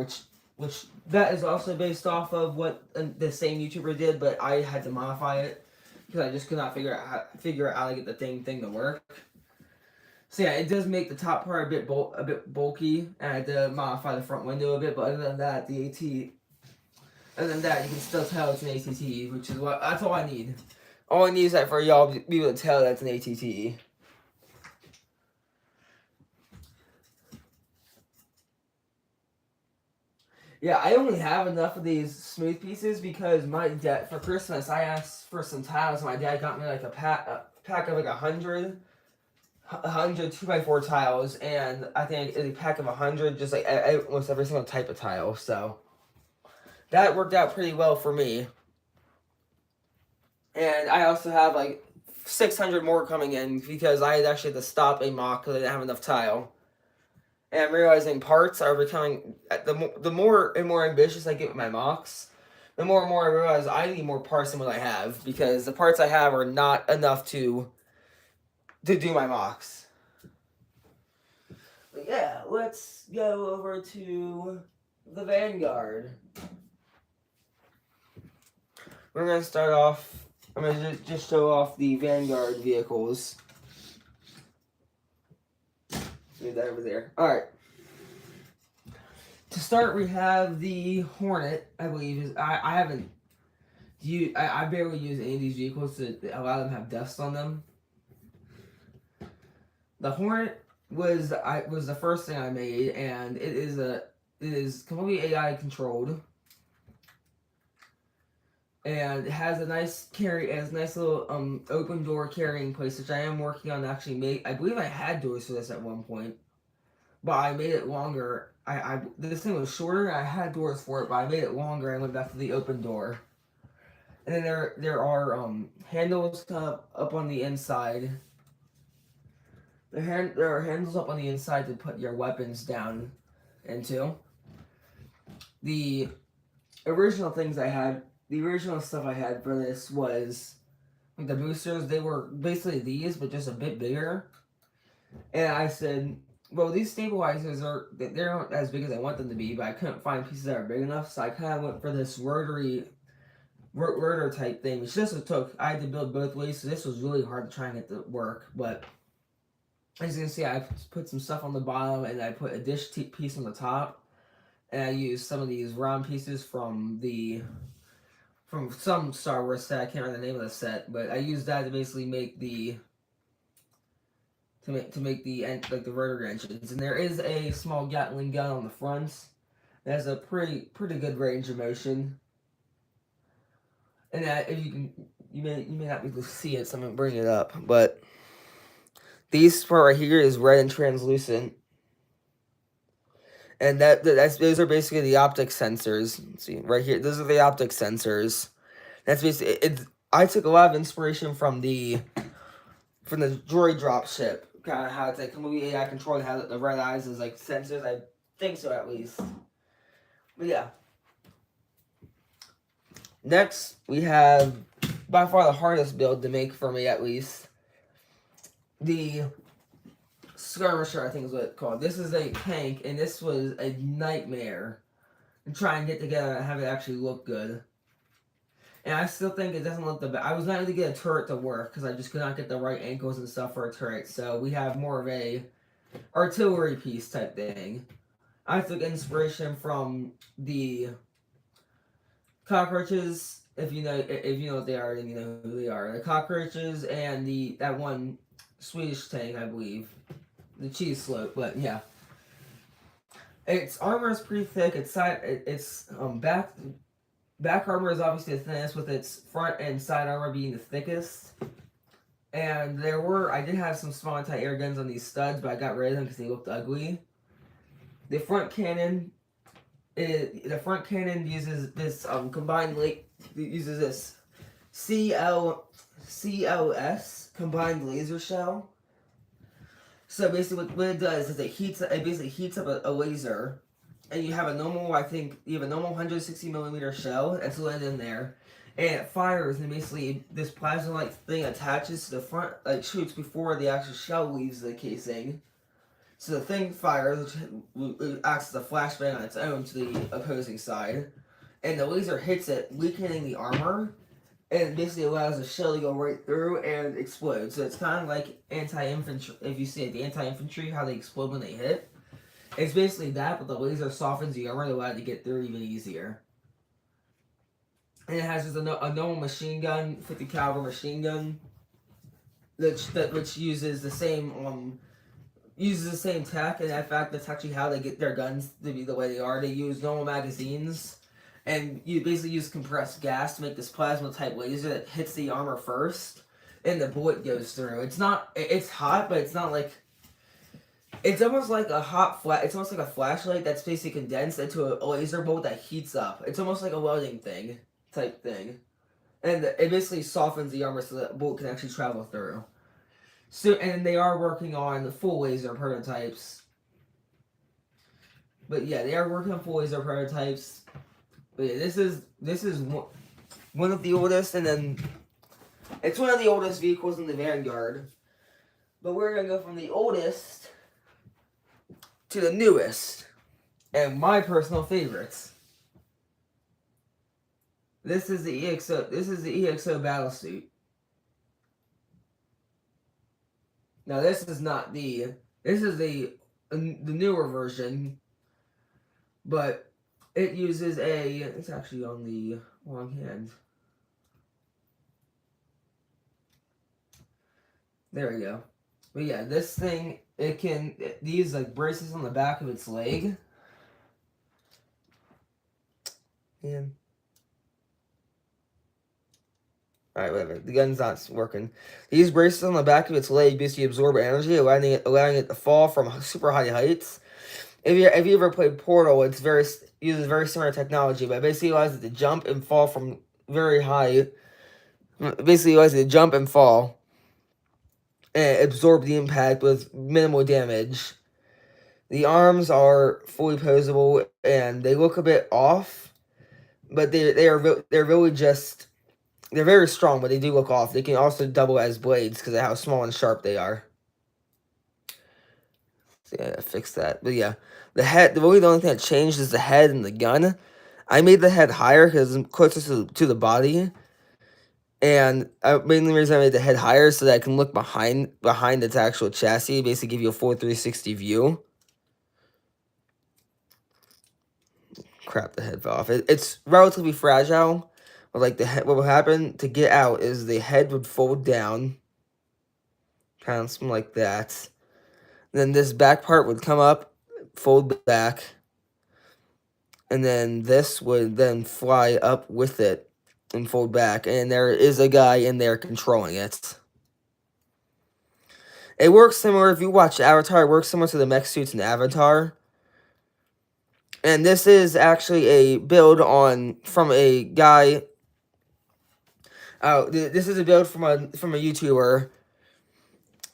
which that is also based off of what the same YouTuber did, but I had to modify it because I just could not figure out how to get the thing to work. So yeah, it does make the top part a bit bulky, and I had to modify the front window a bit. But other than that, you can still tell it's an ATT, which is that's all I need. All I need is that for y'all to be able to tell that's an ATT. Yeah, I only have enough of these smooth pieces because my dad, for Christmas, I asked for some tiles. My dad got me like a pack of like 100 2x4 tiles, and I think a pack of 100, just like almost every single type of tile. So that worked out pretty well for me. And I also have like 600 more coming in because I actually had to stop a mock because I didn't have enough tile. And I'm realizing parts are becoming, the more and more ambitious I get with my mocks, the more and more I realize I need more parts than what I have, because the parts I have are not enough to do my mocks. But yeah, let's go over to the Vanguard. We're going to start off, I'm going to just show off the Vanguard vehicles. Move that over there. Alright. To start, we have the Hornet, I believe. I barely use any of these vehicles, so a lot of them have dust on them. The Hornet was the first thing I made, and it is completely AI controlled. And it has a nice little open door carrying place, which I am working on actually make. I believe I had doors for this at one point, but I made it longer. This thing was shorter. I had doors for it, but I made it longer and went back to the open door. And then there are handles up on the inside. There are handles up on the inside to put your weapons down into. The original stuff I had for this was like the boosters. They were basically these, but just a bit bigger. And I said, well, these stabilizers they're not as big as I want them to be, but I couldn't find pieces that are big enough, so I kind of went for this rotor type thing, which I had to build both ways, so this was really hard to try and get to work. But as you can see, I put some stuff on the bottom, and I put a dish piece on the top, and I used some of these round pieces from some Star Wars set. I can't remember the name of the set, but I used that to basically make the the rotor engines. And there is a small Gatling gun on the front. It has a pretty good range of motion. And that, if you may not be able to see it, so I'm gonna bring it up. But these part right here is red and translucent. And those are basically the optic sensors. Let's see right here, those are the optic sensors. That's basically I took a lot of inspiration from the droid drop ship. Kind of how it's like completely AI controlled, and how the red eyes is like sensors. I think so, at least. But yeah. Next, we have by far the hardest build to make for me, at least. The Skirmisher, I think is what it's called. This is a tank, and this was a nightmare to try and get together and have it actually look good. And I still think it doesn't look the best. I was not able to get a turret to work because I just could not get the right angles and stuff for a turret. So we have more of a artillery piece type thing. I took inspiration from the cockroaches. If you know what they are, then you know who they are. The cockroaches and that one Swedish tank, I believe, the cheese slope. But yeah, its armor is pretty thick. Its back armor is obviously the thinnest, with its front and side armor being the thickest. And I did have some small anti-air guns on these studs, but I got rid of them because they looked ugly. The front cannon uses this combined uses this CLS combined laser shell. So basically, what it does is it basically heats up a laser, and you have a normal 160 millimeter shell that's lit in there, and it fires, and basically this plasma like thing attaches to the front, like shoots before the actual shell leaves the casing. So the thing fires, which acts as a flashbang on its own to the opposing side, and the laser hits it, weakening the armor, and it basically allows the shell to go right through and explode. So it's kind of like anti-infantry. If you see it, the anti-infantry, how they explode when they hit. It's basically that, but the laser softens the armor to allow it to get through even easier. And it has just a normal machine gun, 50 caliber machine gun, which uses the same tech, and in fact that's actually how they get their guns to be the way they are. They use normal magazines, and you basically use compressed gas to make this plasma type laser that hits the armor first, and the bullet goes through. It's hot, but it's not like, it's almost like it's almost like a flashlight that's basically condensed into a laser bolt that heats up. It's almost like a welding type thing, and it basically softens the armor so that the bolt can actually travel through. So, and they are working on the full laser prototypes. But yeah, they are working on full laser prototypes. But yeah, this is one of the oldest, and then it's one of the oldest vehicles in the Vanguard. But we're gonna go from the oldest to the newest, and my personal favorites. This is the EXO. This is the EXO battlesuit. Now this is not the. This is the newer version, but it uses a. It's actually on the wrong hand. There we go. But yeah, this thing, these like braces on the back of its leg. And alright, whatever. The gun's not working. These braces on the back of its leg basically absorb energy, allowing it to fall from super high heights. If you ever played Portal, uses very similar technology, but it basically allows it to jump and fall from very high. Basically allows it to jump and fall and absorb the impact with minimal damage. The arms are fully posable and they look a bit off, but they're really just. They're very strong, but they do look off. They can also double as blades because of how small and sharp they are. So yeah, fix that. But yeah, the only thing that changed is the head and the gun. I made the head higher because it's closer to the body. And mainly the reason I made the head higher is so that I can look behind its actual chassis, basically give you a full 360 view. Crap, the head fell off. It's relatively fragile. But like what would happen to get out is the head would fold down, kind of something like that. Then this back part would come up, fold back, and then this would then fly up with it and fold back. And there is a guy in there controlling it. It works similar, if you watch Avatar, it works similar to the mech suits in Avatar. And this is actually a build from a guy. This is a build from a YouTuber,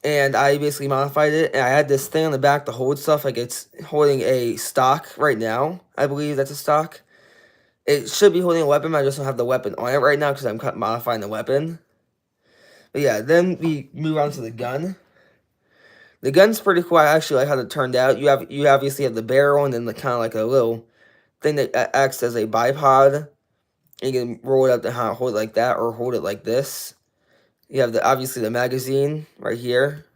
and I basically modified it. And I had this thing on the back to hold stuff, like it's holding a stock right now. I believe that's a stock. It should be holding a weapon, but I just don't have the weapon on it right now because I'm modifying the weapon. But yeah, then we move on to the gun. The gun's pretty cool. I actually like how it turned out. You obviously have the barrel and then the kind of like a little thing that acts as a bipod. You can roll it up to hold it like that or hold it like this. You have obviously the magazine right here.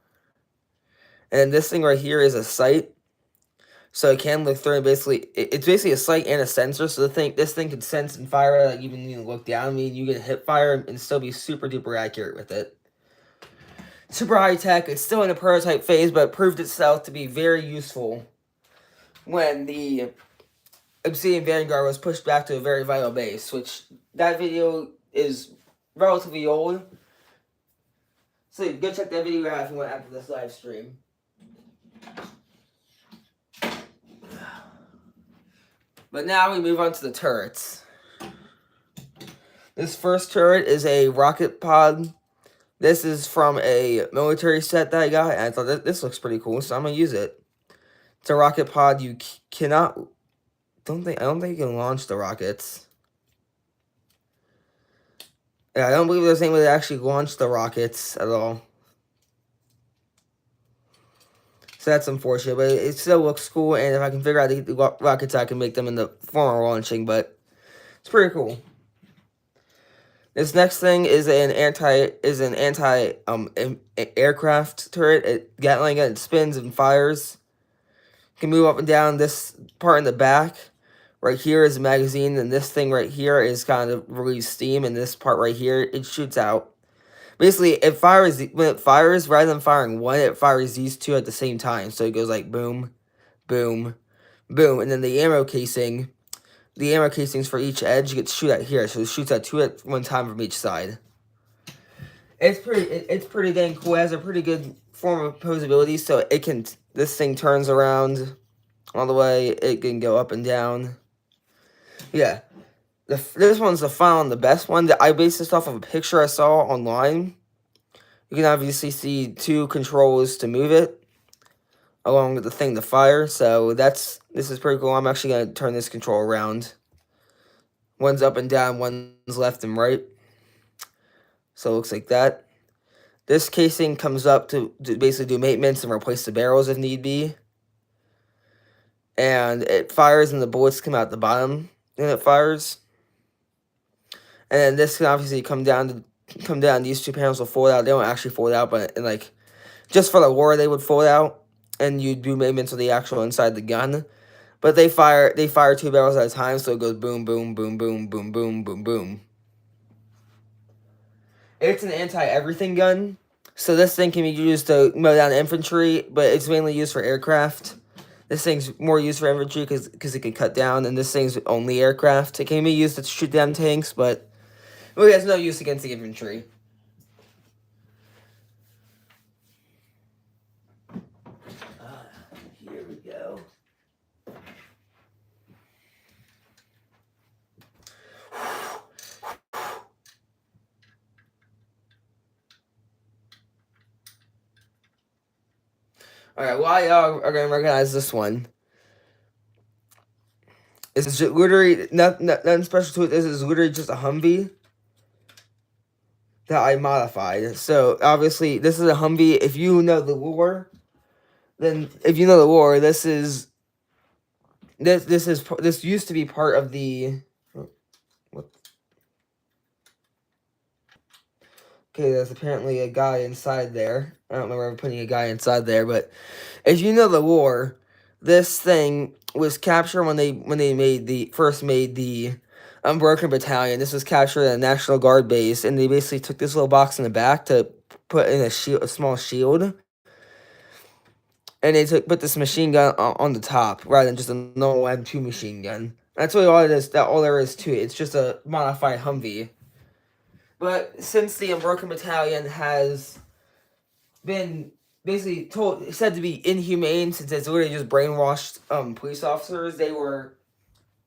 And this thing right here is a sight. So it can look through, and basically it's basically a sight and a sensor. So this thing can sense and fire, like even you look down. I mean, you can hip fire and still be super duper accurate with it. Super high tech. It's still in the prototype phase, but it proved itself to be very useful when the Obsidian Vanguard was pushed back to a very vital base, which that video is relatively old. So go check that video out if you want after this live stream. But now we move on to the turrets. This first turret is a rocket pod. This is from a military set that I got, and I thought this looks pretty cool, so I'm gonna use it. It's a rocket pod. You cannot. I don't think you can launch the rockets. Yeah, I don't believe there's any way to actually launch the rockets at all. So that's unfortunate, but it still looks cool, and if I can figure out the rockets, I can make them in the form of launching, but it's pretty cool. This next thing is an anti aircraft turret. Gatling gun, it spins and fires. You can move up and down. This part in the back right here is a magazine, and this thing right here is kind of release steam, and this part right here, it shoots out. Basically, when it fires, rather than firing one, it fires these two at the same time. So it goes like boom, boom, boom, and then the ammo casings for each edge gets shoot at here. So it shoots at two at one time from each side. It's pretty dang cool. It has a pretty good form of posability, so this thing turns around all the way. It can go up and down. Yeah. This one's the final and the best one. I based this off of a picture I saw online. You can obviously see two controls to move it, along with the thing to fire. So this is pretty cool. I'm actually going to turn this control around. One's up and down, one's left and right. So it looks like that. This casing comes up to basically do maintenance and replace the barrels if need be. And it fires and the bullets come out the bottom and it fires. And then this can obviously come down. These two panels will fold out. They don't actually fold out, but just for the war, they would fold out, and you do maintenance of the actual inside the gun. But they fire two barrels at a time, so it goes boom, boom, boom, boom, boom, boom, boom, boom. It's an anti-everything gun, so this thing can be used to mow down infantry, but it's mainly used for aircraft. This thing's more used for infantry because it can cut down, and this thing's only aircraft. It can be used to shoot down tanks, but it has no use against the infantry. Here we go. Alright, well, y'all are going to recognize this one. This is literally nothing special to it. This is literally just a Humvee that I modified. So obviously, this is a Humvee. If you know the lore, this used to be part of the. What? Okay, there's apparently a guy inside there. I don't remember putting a guy inside there, but if you know the lore, this thing was captured when they first made the Unbroken Battalion. This was captured at a National Guard base, and they basically took this little box in the back to put in a small shield, and they put this machine gun on the top rather than just a normal M2 machine gun. That's really all it is. All there is to it. It's just a modified Humvee. But since the Unbroken Battalion has been basically said to be inhumane, since it's literally just brainwashed police officers, it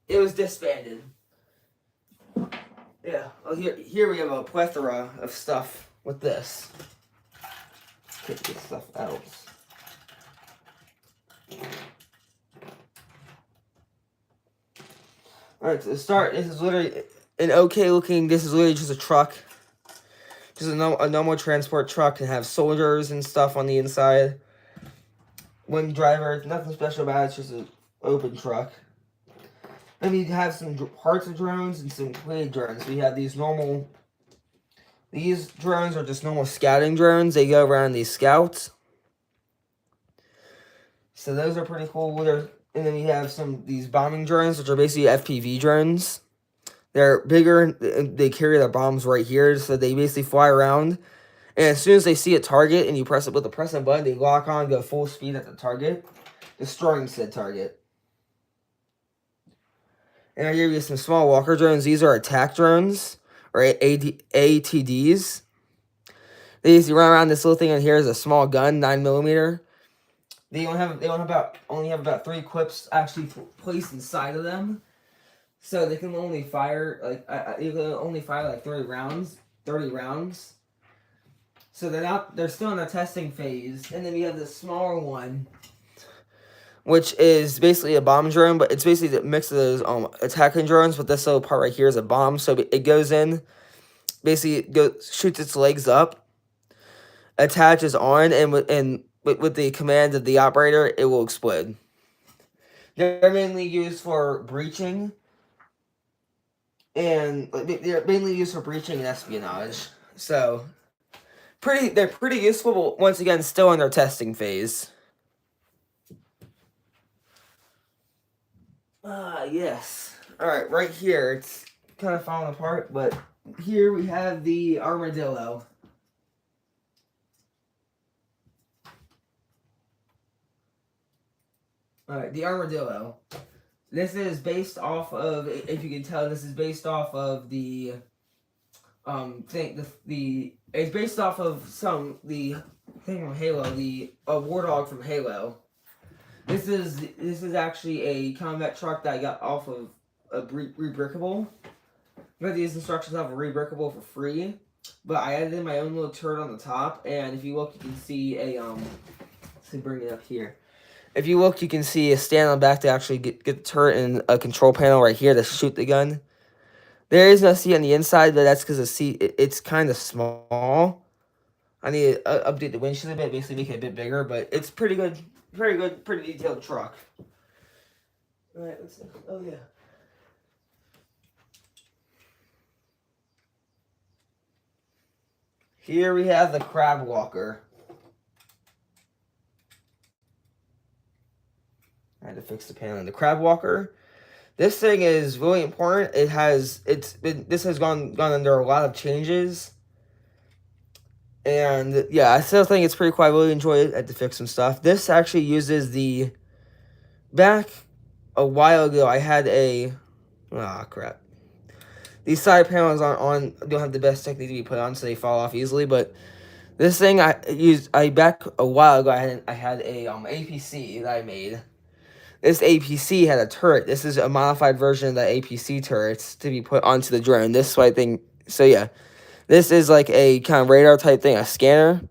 was disbanded. Yeah, well, here we have a plethora of stuff with this. Take this stuff out. Alright, to start, this is literally an okay looking, this is literally just a truck. Just a normal transport truck, can have soldiers and stuff on the inside. One driver, nothing special about it, it's just an open truck. Then we have some parts of drones and some clay drones. We have these drones are just normal scouting drones. They go around these scouts. So those are pretty cool. And then we have these bombing drones, which are basically FPV drones. They're bigger, they carry their bombs right here, so they basically fly around. And as soon as they see a target and you press it with the press button, they lock on, go full speed at the target, destroying said target. And I give you some small walker drones. These are attack drones, or ATDs. They used to run around this little thing in here is a small gun, 9mm. They only have about 3 clips actually placed inside of them, so they can only fire you can only fire like 30 rounds. So they're still in the testing phase, and then we have this smaller one, which is basically a bomb drone, but it's basically a mix of those attacking drones. But this little part right here is a bomb, so it goes in, basically shoots its legs up, attaches on, and with the command of the operator, it will explode. They're mainly used for breaching, and espionage. So they're pretty useful, but once again, still in their testing phase. Yes. Alright, right here, it's kind of falling apart, but here we have the armadillo. Alright, the armadillo. This is based off of, if you can tell, this is based off of the it's based off of the thing from Halo, the Wardog from Halo. This is actually a combat truck that I got off of a Rebrickable. You got these instructions off of Rebrickable for free, but I added in my own little turret on the top, and if you look, you can see a let's see, bring it up here. If you look, you can see a stand on the back to actually get the turret and a control panel right here to shoot the gun. There is no seat on the inside, but that's because the seat it's kind of small. I need to update the windshield a bit, basically make it a bit bigger, but it's pretty good. Very good, pretty detailed truck. Alright, let's see. Oh, yeah. Here we have the Crab Walker. I had to fix the panel. The Crab Walker. This thing is really important. This has gone under a lot of changes. And yeah, I still think it's pretty cool. I really enjoy it. I had to fix some stuff. This actually uses back a while ago, I had crap. These side panels don't have the best technique to be put on, so they fall off easily. But this thing back a while ago, I had a APC that I made. This APC had a turret. This is a modified version of the APC turrets to be put onto the drone. This white thing. So yeah. This is like a kind of radar type thing, a scanner.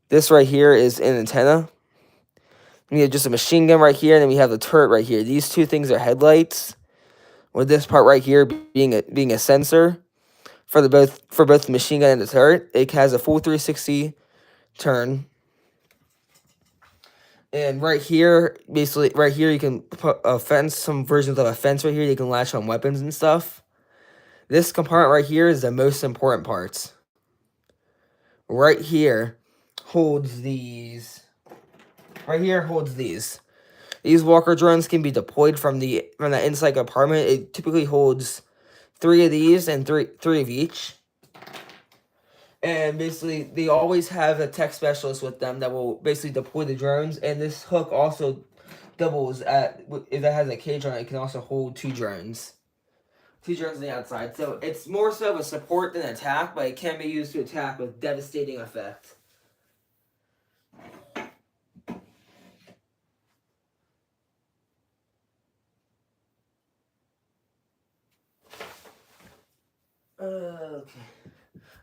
This right here is an antenna. We have just a machine gun right here, and then we have the turret right here. These two things are headlights, with this part right here being a sensor for both the machine gun and the turret. It has a full 360 turn. And right here, basically right here, you can put a fence, some versions of a fence right here. You can latch on weapons and stuff. This compartment right here is the most important parts. Right here holds these. Right here holds these. These walker drones can be deployed from the inside compartment. It typically holds 3 of these and three of each. And basically, they always have a tech specialist with them that will basically deploy the drones. And this hook also doubles if that has a cage on it, it can also hold 2 drones. 2 drones on the outside. So it's more so of a support than attack, but it can be used to attack with devastating effect.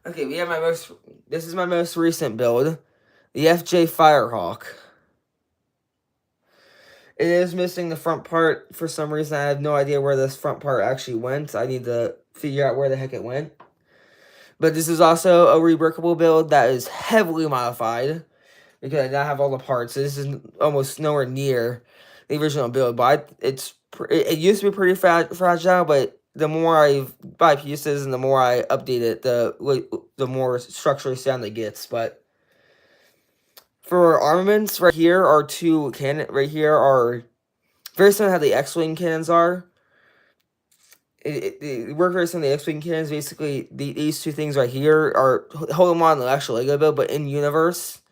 Okay, we have this is my most recent build, the FJ Firehawk. It is missing the front part for some reason. I have no idea where this front part actually went. I need to figure out where the heck it went. But this is also a Rebrickable build that is heavily modified, because I now have all the parts. So this is almost nowhere near the original build, but it used to be pretty fragile, but the more I buy pieces and the more I update it, the more structurally sound it gets. But for armaments, right here are 2 cannon. Right here are very similar to how the X-Wing cannons are. It works very similar to the X-Wing cannons. Basically, these 2 things right here hold them on the actual Lego build, but in universe,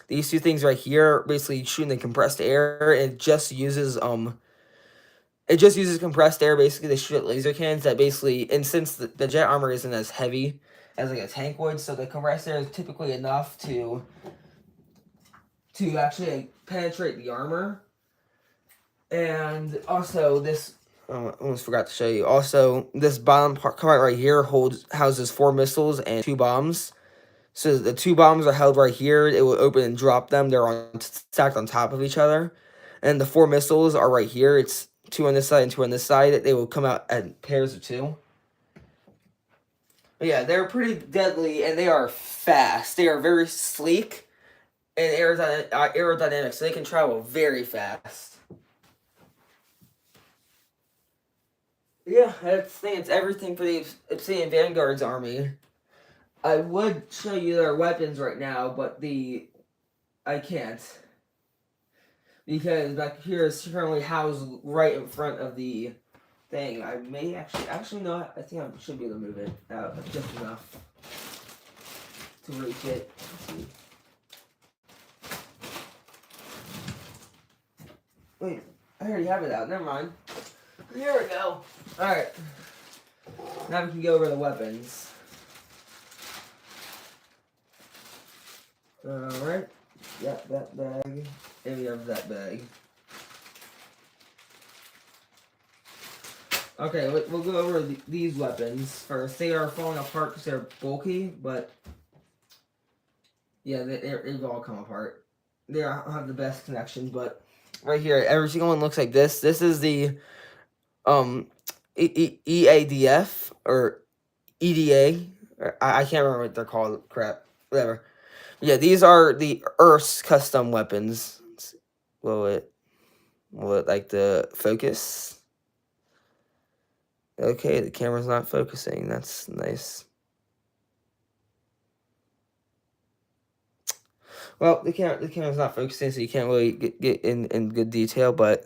these 2 things right here are basically shooting the compressed air, and it just uses compressed air basically to shoot at laser cannons that basically, and since the jet armor isn't as heavy as like a tank would. So the compressed air is typically enough to actually like, penetrate the armor. And also this, I almost forgot to show you. Also, this bottom part right here houses 4 missiles and 2 bombs. So the 2 bombs are held right here. It will open and drop them. They're stacked on top of each other. And the 4 missiles are right here. It's 2 on this side and 2 on this side. They will come out at pairs of 2. But yeah, they're pretty deadly and they are fast. They are very sleek and aerodynamic, so they can travel very fast. Yeah, it's everything for the Obsidian Vanguard's army. I would show you their weapons right now, but I can't. Because back here is currently housed right in front of the thing. I may actually no, I think I should be able to move it out just enough to reach it. Wait, I already have it out. Never mind. Here we go. Alright. Now we can go over the weapons. Alright. Yep, that bag. And we have that bag. Okay, we'll go over these weapons first. They are falling apart because they're bulky, but yeah, they've all come apart. They don't have the best connections, but right here, every single one looks like this. This is the EADF or EDA. I can't remember what they're called. Crap, whatever. Yeah, these are the Earth's custom weapons. Will it like the focus? Okay, the camera's not focusing. That's nice. Well, the camera's not focusing, so you can't really get in good detail. But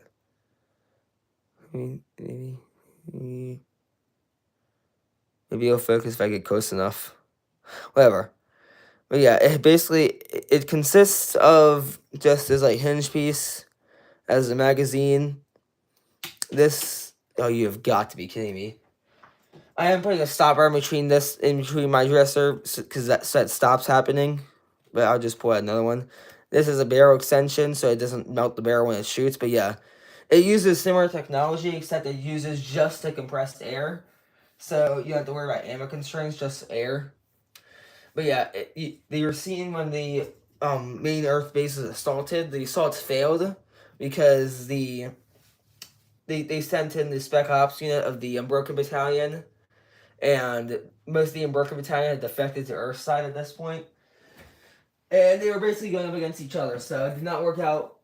I mean, maybe it'll focus if I get close enough. Whatever. But yeah, it consists of just this like hinge piece as a magazine. Oh, you have got to be kidding me. I am putting a stopper in between my dresser because that stops happening. But I'll just pull out another one. This is a barrel extension, so it doesn't melt the barrel when it shoots. But yeah, it uses similar technology, except it uses just the compressed air. So you don't have to worry about ammo constraints, just air. But yeah, they were seeing when the main Earth base is assaulted. The assaults failed because they sent in the Spec Ops unit of the Unbroken Battalion, and most of the Unbroken Battalion had defected to Earth's side at this point. And they were basically going up against each other, so it did not work out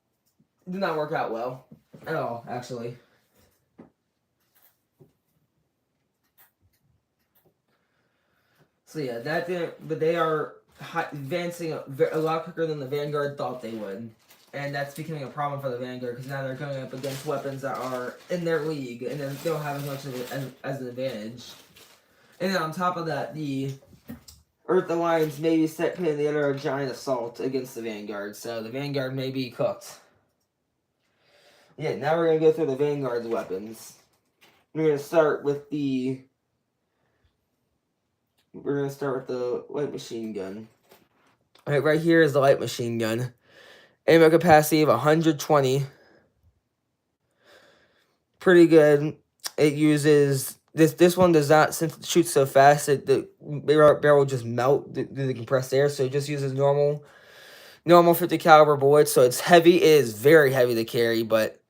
well at all, actually. So yeah, that didn't. But they are advancing a lot quicker than the Vanguard thought they would, and that's becoming a problem for the Vanguard because now they're going up against weapons that are in their league, and they don't have as much of it as an advantage. And then on top of that, the Earth Alliance may be putting together a giant assault against the Vanguard, so the Vanguard may be cooked. Yeah, now we're going to go through the Vanguard's weapons. We're going to start with the light machine gun. Alright, right here is the light machine gun. Ammo capacity of 120. Pretty good. It uses... This one does not, since it shoots so fast, the barrel will just melt due to the compressed air, so it just uses normal 50 caliber bullets, so it's heavy. It is very heavy to carry, but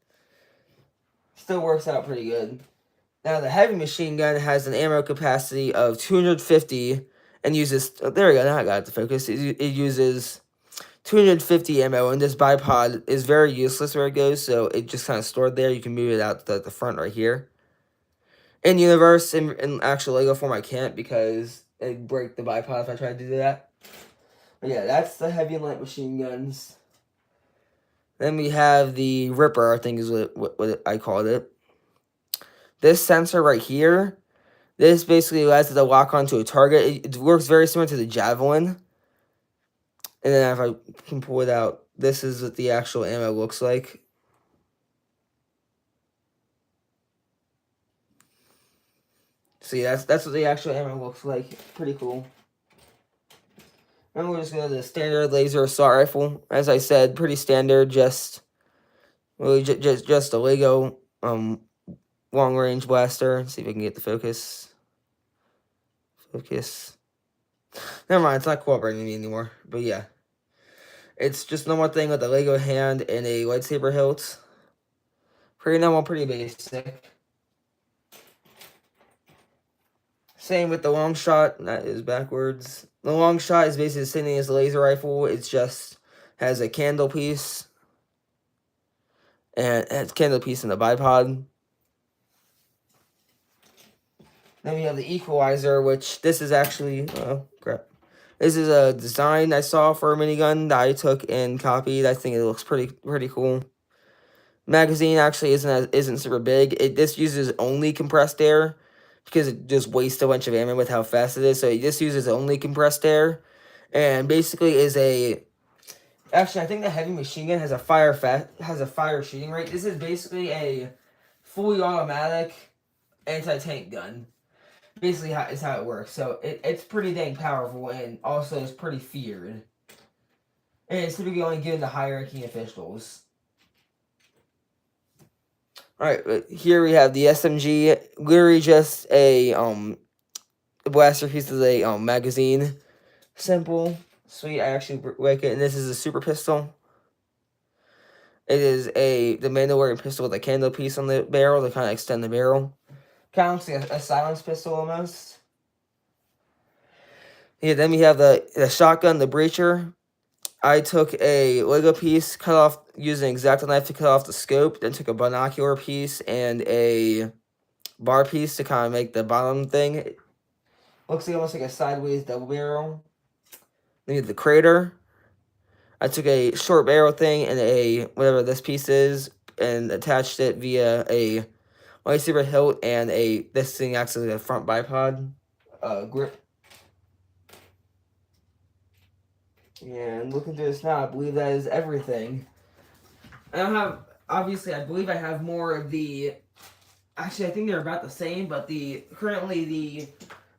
still works out pretty good. Now, the heavy machine gun has an ammo capacity of 250 and uses... Oh, there we go, now I got it to focus. It uses 250 ammo, and this bipod is very useless where it goes, so it just kind of stored there. You can move it out to the front right here. In universe, in actual Lego form, I can't because it'd break the bipod if I tried to do that. But yeah, that's the heavy and light machine guns. Then we have the Ripper, I think is what I called it. This sensor right here, this basically allows it to lock onto a target. It works very similar to the Javelin. And then if I can pull it out, this is what the actual ammo looks like. See, that's what the actual ammo looks like. Pretty cool. And we're just going to the standard laser assault rifle. As I said, pretty standard, just really just a Lego long range blaster. Let's see if I can get the focus. Focus. Never mind, it's not cooperating me anymore. But yeah. It's just normal thing with a Lego hand and a lightsaber hilt. Pretty normal, pretty basic. Same with the long shot. That is backwards. The long shot is basically the same thing as the laser rifle. It's just has a candle piece. And it has a candle piece in the bipod. Then we have the equalizer, which this is actually... Oh, crap. This is a design I saw for a minigun that I took and copied. I think it looks pretty cool. Magazine actually isn't super big. This uses only compressed air because it just wastes a bunch of ammo with how fast it is. So it just uses only compressed air, and basically is a. Actually, I think the heavy machine gun has a fire shooting rate. This is basically a fully automatic anti-tank gun. Basically, is how it works. So it's pretty dang powerful, and also is pretty feared. And it's typically only given to high-ranking officials. Alright, here we have the SMG. Literally just a blaster piece of a magazine. Simple, sweet. I actually like it. And this is a super pistol. It is the Mandalorian pistol with a candle piece on the barrel to kind of extend the barrel. Kind of looks like a silence pistol almost. Yeah, then we have the shotgun, the breacher. I took a Lego piece, cut off using an X-Acto knife to cut off the scope, then took a binocular piece and a bar piece to kind of make the bottom thing. It looks like almost like a sideways double barrel. Then you have the crater. I took a short barrel thing and a whatever this piece is and attached it via a lightsaber hilt and this thing acts as a front bipod grip. And looking through this now, I believe that is everything. I don't have, obviously, I believe I have more of the, actually, I think they're about the same, but currently the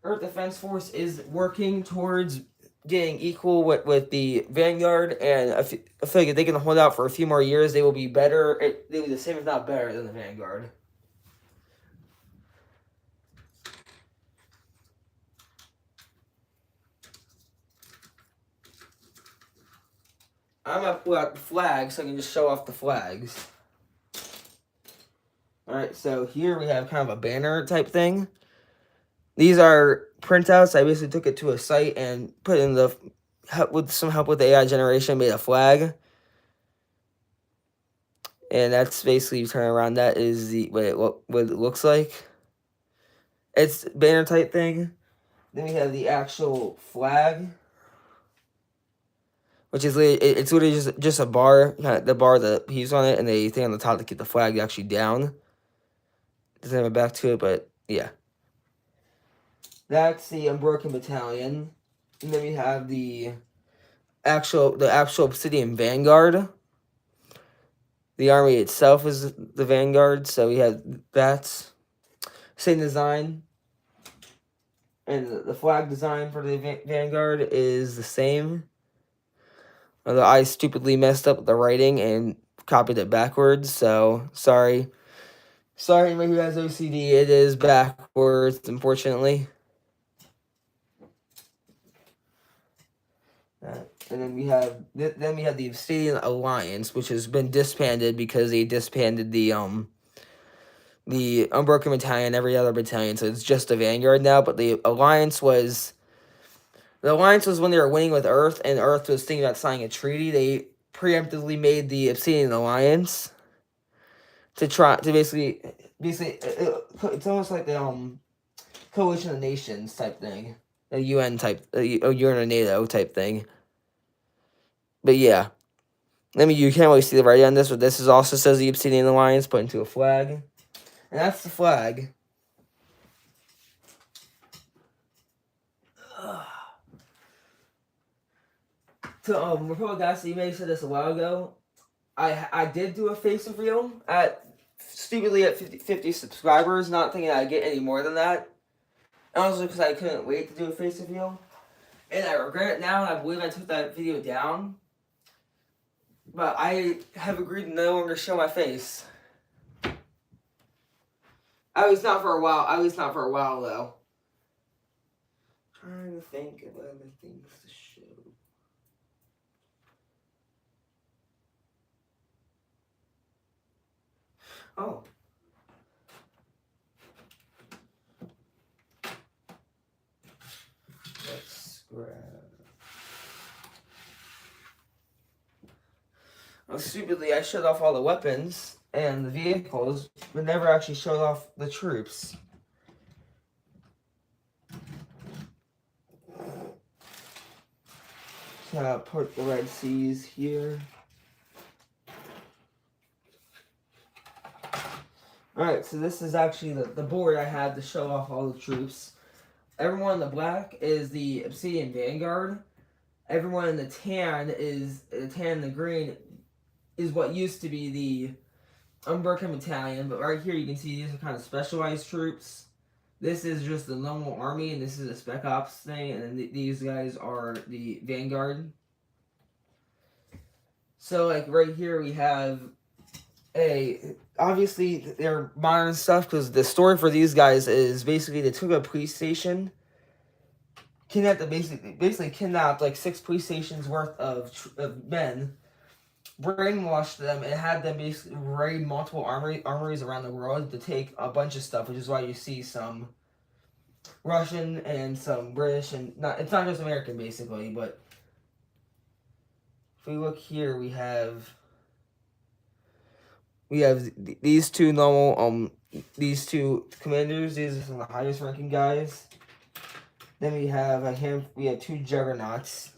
Earth Defense Force is working towards getting equal with the Vanguard, and I feel like if they can hold out for a few more years, they will be better, they will be the same if not better than the Vanguard. I'm going to pull out the flags so I can just show off the flags. Alright, so here we have kind of a banner type thing. These are printouts. I basically took it to a site and put in with some help with the AI generation, made a flag. And that's basically, you turn around, that is what it looks like. It's banner type thing. Then we have the actual flag, which is it's literally just a bar, the bar that he's on it, and the thing on the top to keep the flag actually down. Doesn't have a back to it, but yeah. That's the Unbroken Battalion, and then we have the actual Obsidian Vanguard. The army itself is the Vanguard, so we have that same design, and the flag design for the Vanguard is the same. Although I stupidly messed up the writing and copied it backwards, so sorry. Sorry, anybody who has OCD, it is backwards, unfortunately. And then we have the Obsidian Alliance, which has been disbanded because they disbanded the Unbroken Battalion, every other battalion, so it's just the Vanguard now. But the Alliance was when they were winning with Earth, and Earth was thinking about signing a treaty. They preemptively made the Obsidian Alliance to basically it's almost like the Coalition of Nations type thing, a UN type, a UN or NATO type thing. But yeah, you can't really see the writing on this, but this also says the Obsidian Alliance put into a flag, and that's the flag. So Republic Gas, you may have said this a while ago. I did do a face reveal stupidly at 50 subscribers, not thinking I'd get any more than that. And also because I couldn't wait to do a face reveal. And I regret it now. I believe I took that video down. But I have agreed to no longer show my face. At least not for a while. At least not for a while, though. Trying to think of other things to show. Oh. Let's grab. Oh, stupidly, I showed off all the weapons and the vehicles, but never actually showed off the troops. So put the Red Seas here. Alright, so this is actually the board I had to show off all the troops. Everyone in the black is the Obsidian Vanguard. Everyone in the tan and the green is what used to be the Umbrican Battalion, but right here you can see these are kind of specialized troops. This is just the normal army, and this is a Spec Ops thing, and then these guys are the Vanguard. So, like, right here we have obviously they're modern stuff, because the story for these guys is basically they took a police station, basically kidnapped like 6 police stations worth of men, brainwashed them, and had them basically raid multiple armories around the world to take a bunch of stuff, which is why you see some Russian and some British, and it's not just American basically, but if we look here, we have these two normal these two commanders. These are some of the highest ranking guys. Then we have we have 2 juggernauts.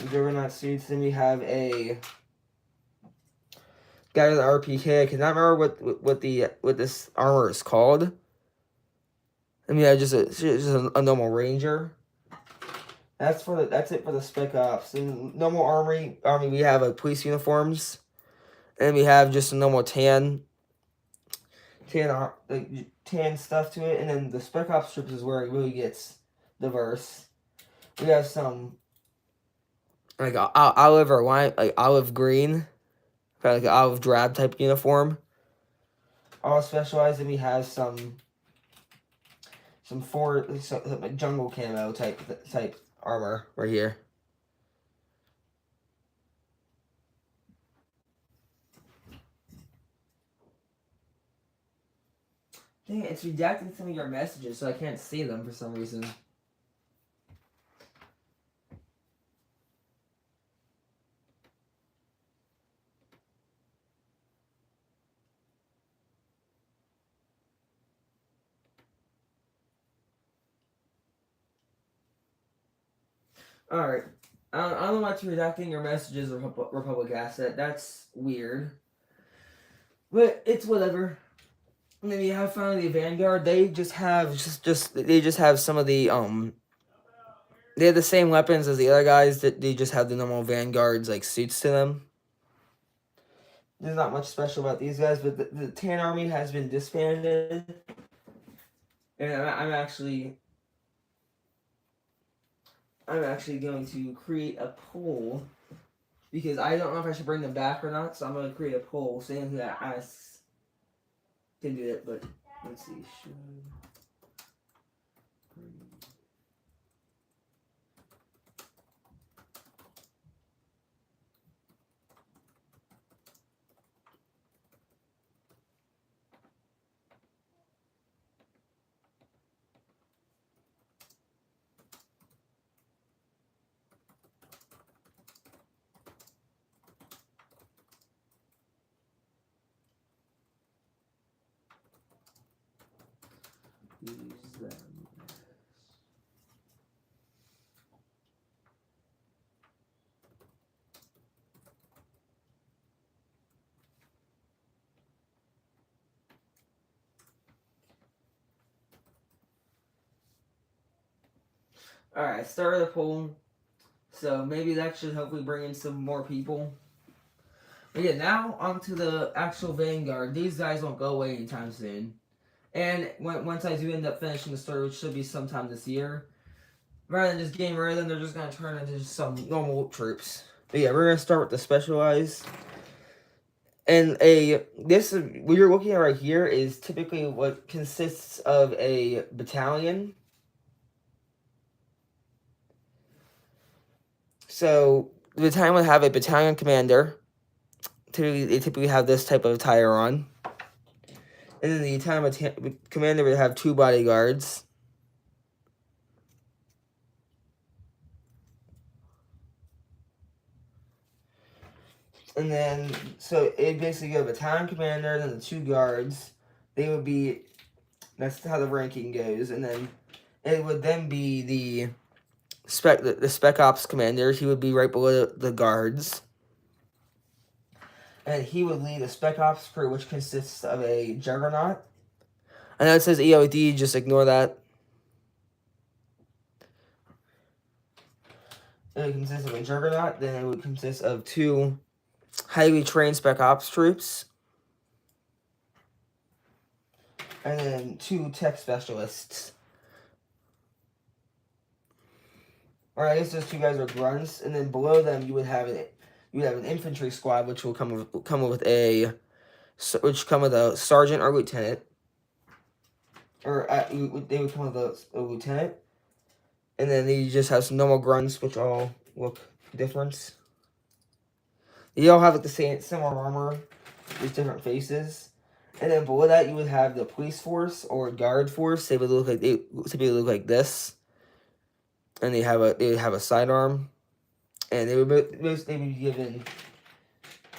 Juggernaut suits. Then we have a guy with an RPK. I cannot remember what this armor is called. I mean, just a normal ranger. That's it for the Spec Ops. In normal army we have police uniforms, and we have just a normal tan stuff to it. And then the Spec Ops troops is where it really gets diverse. We have some like olive or lime, like olive green, kind of like an olive drab type uniform. All specialized, and we have some jungle camo type armor right here. Dang it, it's redacting some of your messages, so I can't see them for some reason. Alright. I don't know why it's redacting your messages, Republic Asset. That's weird. But it's whatever. And then you have finally the Vanguard. They just have some of the they have the same weapons as the other guys. That they just have the normal Vanguards like suits to them. There's not much special about these guys, but the Tan Army has been disbanded. And I'm actually going to create a poll, because I don't know if I should bring them back or not, so I'm going to create a poll saying who that asks can do it, but let's see. Use them. Alright, I started a poll, so maybe that should hopefully bring in some more people. But yeah, now onto the actual Vanguard. These guys won't go away anytime soon. And once I do end up finishing the story, which should be sometime this year, rather than just getting rid of them, they're just going to turn into just some normal troops. But yeah, we're going to start with the specialized. And what you're looking at right here is typically what consists of a battalion. So the battalion would have a battalion commander. They typically have this type of attire on. And then the battalion commander would have 2 bodyguards. And then, so it basically go battalion commander, then the 2 guards. They would be, that's how the ranking goes. And then it would then be the spec ops commander. He would be right below the guards. And he would lead a spec ops crew, which consists of a juggernaut. I know it says EOD, just ignore that. It would consist of a juggernaut, then it would consist of 2 highly trained spec ops troops, and then 2 tech specialists. Or I guess those 2 guys are grunts, and then below them you would have an infantry squad, which will come with a sergeant or lieutenant, or they would come with a lieutenant, and then you just have some normal grunts, which all look different. They all have like the similar armor, with different faces. And then below that, you would have the police force or guard force. They typically look like this, and they would have a sidearm, and they would be given.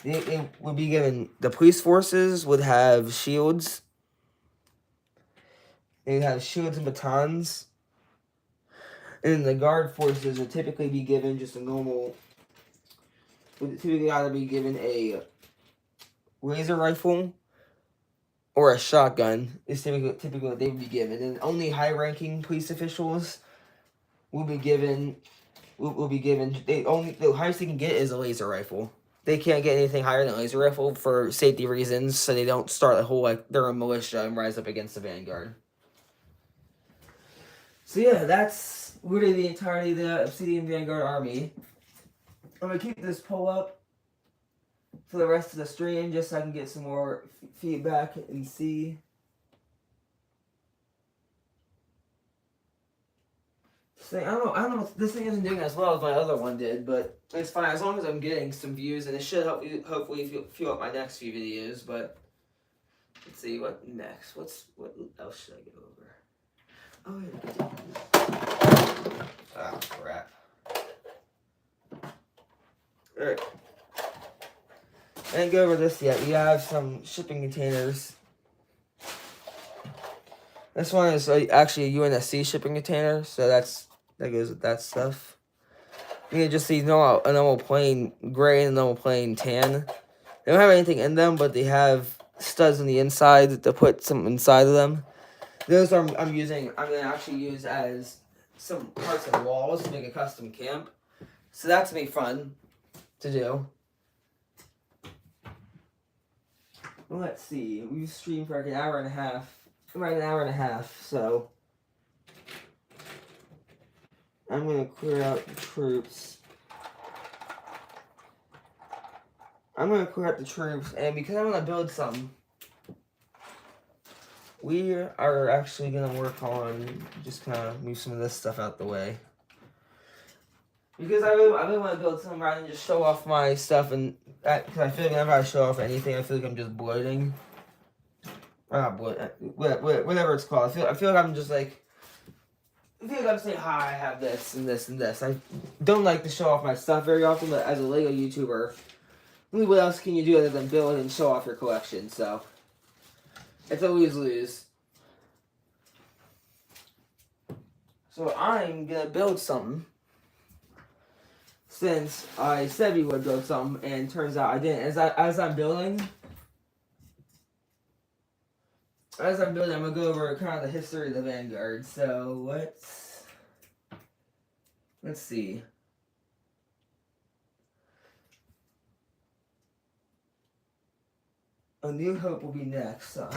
They would be given. The police forces would have shields. They would have shields and batons. And then the guard forces would typically be given just a normal. Would typically either be given a laser rifle or a shotgun is typically what they would be given. And only high-ranking police officials will be given. The highest they can get is a laser rifle. They can't get anything higher than a laser rifle for safety reasons, so they don't start a whole they're a militia and rise up against the vanguard. So yeah, that's really the entirety of the Obsidian Vanguard army. I'm gonna keep this poll up for the rest of the stream, just so I can get some more feedback and see. I don't know. This thing isn't doing as well as my other one did, but it's fine as long as I'm getting some views, and it should hopefully fuel up my next few videos. But let's see what next. What else should I go over? Oh yeah. Ah, crap. Alright. I didn't go over this yet. We have some shipping containers. This one is actually a UNSC shipping container, so that goes with that stuff. You can just see a normal plain gray and a normal plain tan. They don't have anything in them, but they have studs on the inside to put some inside of them. Those I'm gonna actually use as some parts of walls to make a custom camp. So that's gonna be fun to do. Well, let's see. We've streamed for like an hour and a half. About an hour and a half, so I'm gonna clear out the troops. And because I want to build some, we are actually gonna work on just kind of move some of this stuff out the way. Because I really want to build some rather than just show off my stuff, and because I feel like whenever I show off anything, I feel like I'm just bloating. Whatever it's called. I feel like I'm just like. I feel like I'm saying, hi, I have this and this and this. I don't like to show off my stuff very often, but as a LEGO YouTuber, really what else can you do other than build and show off your collection? So, it's a lose-lose. So I'm gonna build something. Since I said we would build something, and turns out I didn't. As I'm building, I'm gonna go over kind of the history of the Vanguard. So let's see. A New Hope will be next. So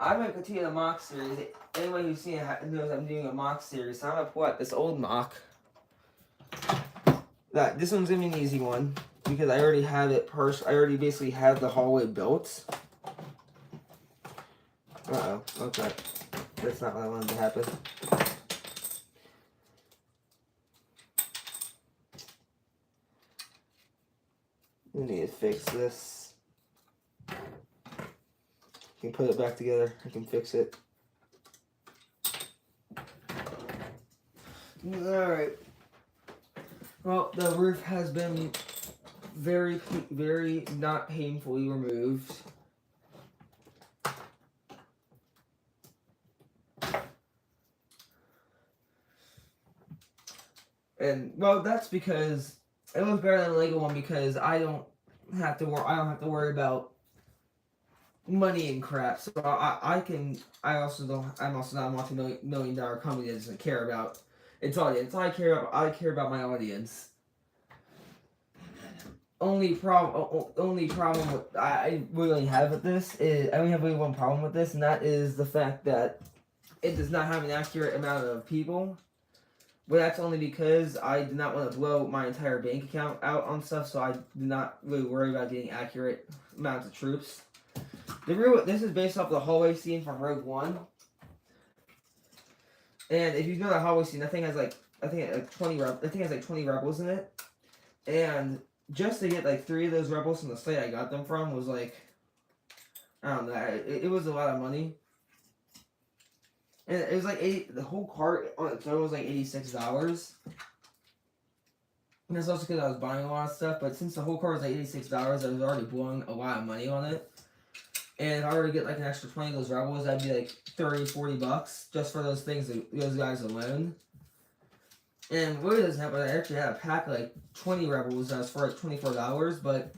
I'm going to continue the mock series. Anyone who's seen it knows I'm doing a mock series. So I'm going to pull out this old mock. This one's going to be an easy one because I already have it I already basically have the hallway built. Uh-oh. Okay. That's not what I wanted to happen. We need to fix this. I can put it back together. I can fix it. Alright. Well, the roof has been very, very not painfully removed. And well, that's because it looks better than the Lego one because I don't have to worry about money and crap. So I'm also not a multi-million dollar company that doesn't care about its audience. I care about my audience. Only problem with I really have with this is I only have really one problem with this, and that is the fact that it does not have an accurate amount of people. But that's only because I did not want to blow my entire bank account out on stuff, so I did not really worry about getting accurate amounts of troops. This is based off the hallway scene from Rogue One. And if you know the hallway scene, that thing has like 20 rebels in it. And just to get like 3 of those rebels from the site I got them from was like, I don't know, it was a lot of money. And it was like the whole cart on its own was like $86. And that's also because I was buying a lot of stuff, but since the whole cart was like $86, I was already blowing a lot of money on it. And if I were to get like an extra 20 of those rebels, that'd be like $30-$40 just for those guys alone. And really doesn't happen. I actually had a pack of like 20 rebels that was for like $24, but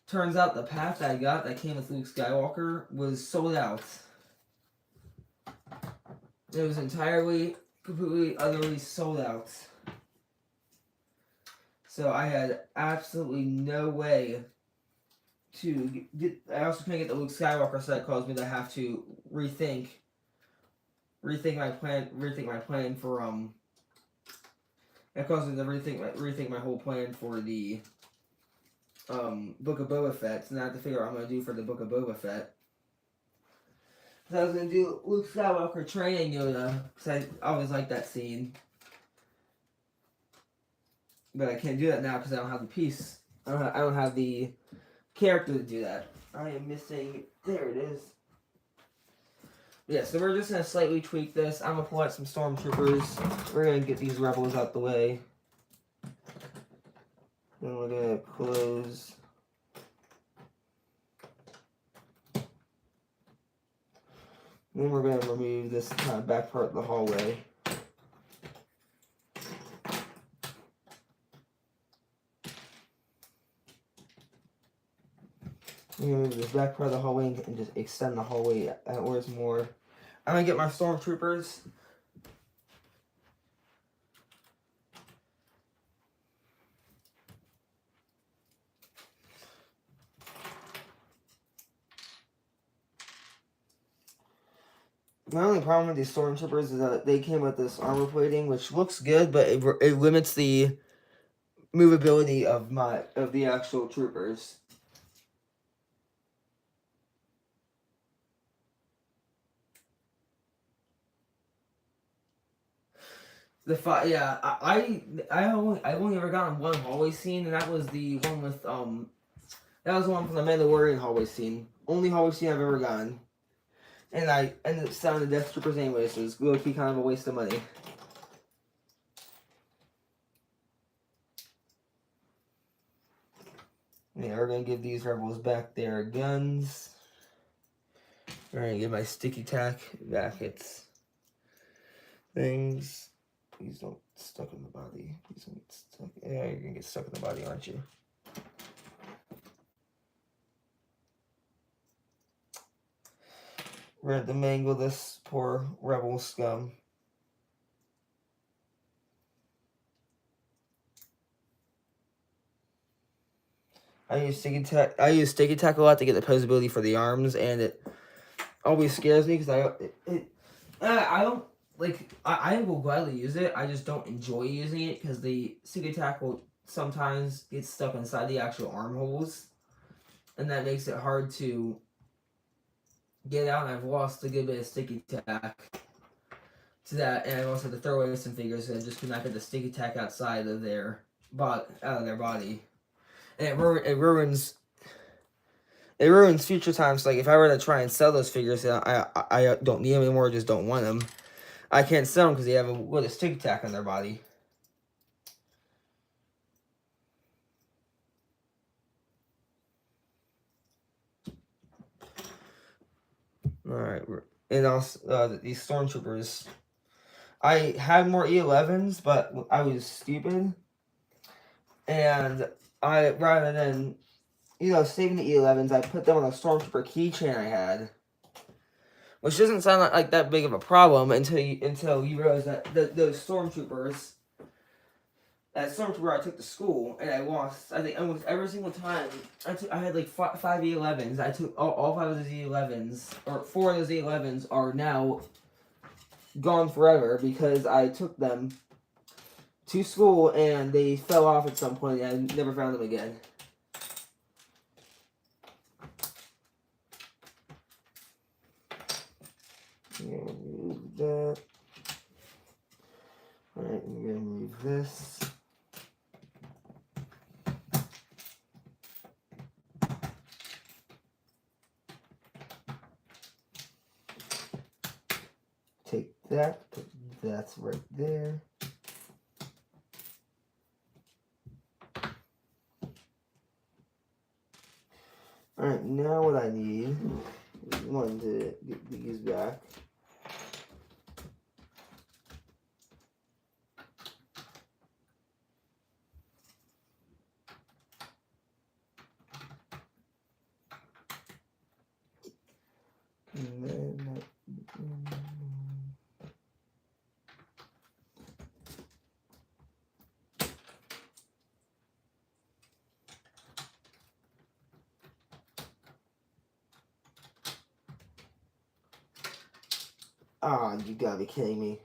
turns out the pack that I got that came with Luke Skywalker was sold out. It was completely, utterly sold out. So I had absolutely no way to get. I also couldn't get the Luke Skywalker set. That caused me to have to rethink my plan for That caused me to rethink my whole plan for the Book of Boba Fett. So now I have to figure out what I'm gonna do for the Book of Boba Fett. So I was gonna do Luke Skywalker training Yoda because I always liked that scene, but I can't do that now because I don't have the piece. I don't have the character to do that. I am missing. There it is. Yeah, so we're just gonna slightly tweak this. I'm gonna pull out some stormtroopers. We're gonna get these rebels out the way. Then we're gonna close. Then we're going to remove this kind of back part of the hallway. I'm going to move this back part of the hallway and just extend the hallway outwards more. I'm going to get my stormtroopers. My only problem with these stormtroopers is that they came with this armor plating, which looks good, but it limits the movability of the actual troopers. I've only ever gotten one hallway scene, and that was the one with that was the one from the Mandalorian hallway scene. Only hallway scene I've ever gotten. And I ended up selling the Death Troopers anyway, so it's going to be kind of a waste of money. Yeah, we're going to give these rebels back their guns. We're going to give my sticky tack back its things. Please don't get stuck in the body. Please don't get stuck. Yeah, you're going to get stuck in the body, aren't you? We're going to have to mangle this poor rebel scum. I use sticky tack a lot to get the posability for the arms, and always scares me because I don't like I will gladly use it. I just don't enjoy using it because the sticky tack will sometimes get stuck inside the actual armholes, and that makes it hard to get out. And I've lost a good bit of sticky tack to that, and I've also had to throw away some figures that just could not get the sticky tack outside of their out of their body, and it ruins. It ruins future times. Like if I were to try and sell those figures, I don't need them anymore. Just don't want them. I can't sell them because they have a sticky tack on their body. All right, and also these stormtroopers. I had more E11s, but I was stupid, and I rather than saving the E11s, I put them on a stormtrooper keychain I had. Which doesn't sound like that big of a problem until you realize that those stormtroopers, that stormtrooper I took to school and I lost. I think almost every single time I had like five E11s. I took all 5 of those E11s, or 4 of those E11s are now gone forever because I took them to school and they fell off at some point and I never found them again. Remove that. Alright, I'm gonna remove this. Take that, that's right there. Alright, now what I need is one to get these back. And then you gotta be kidding me.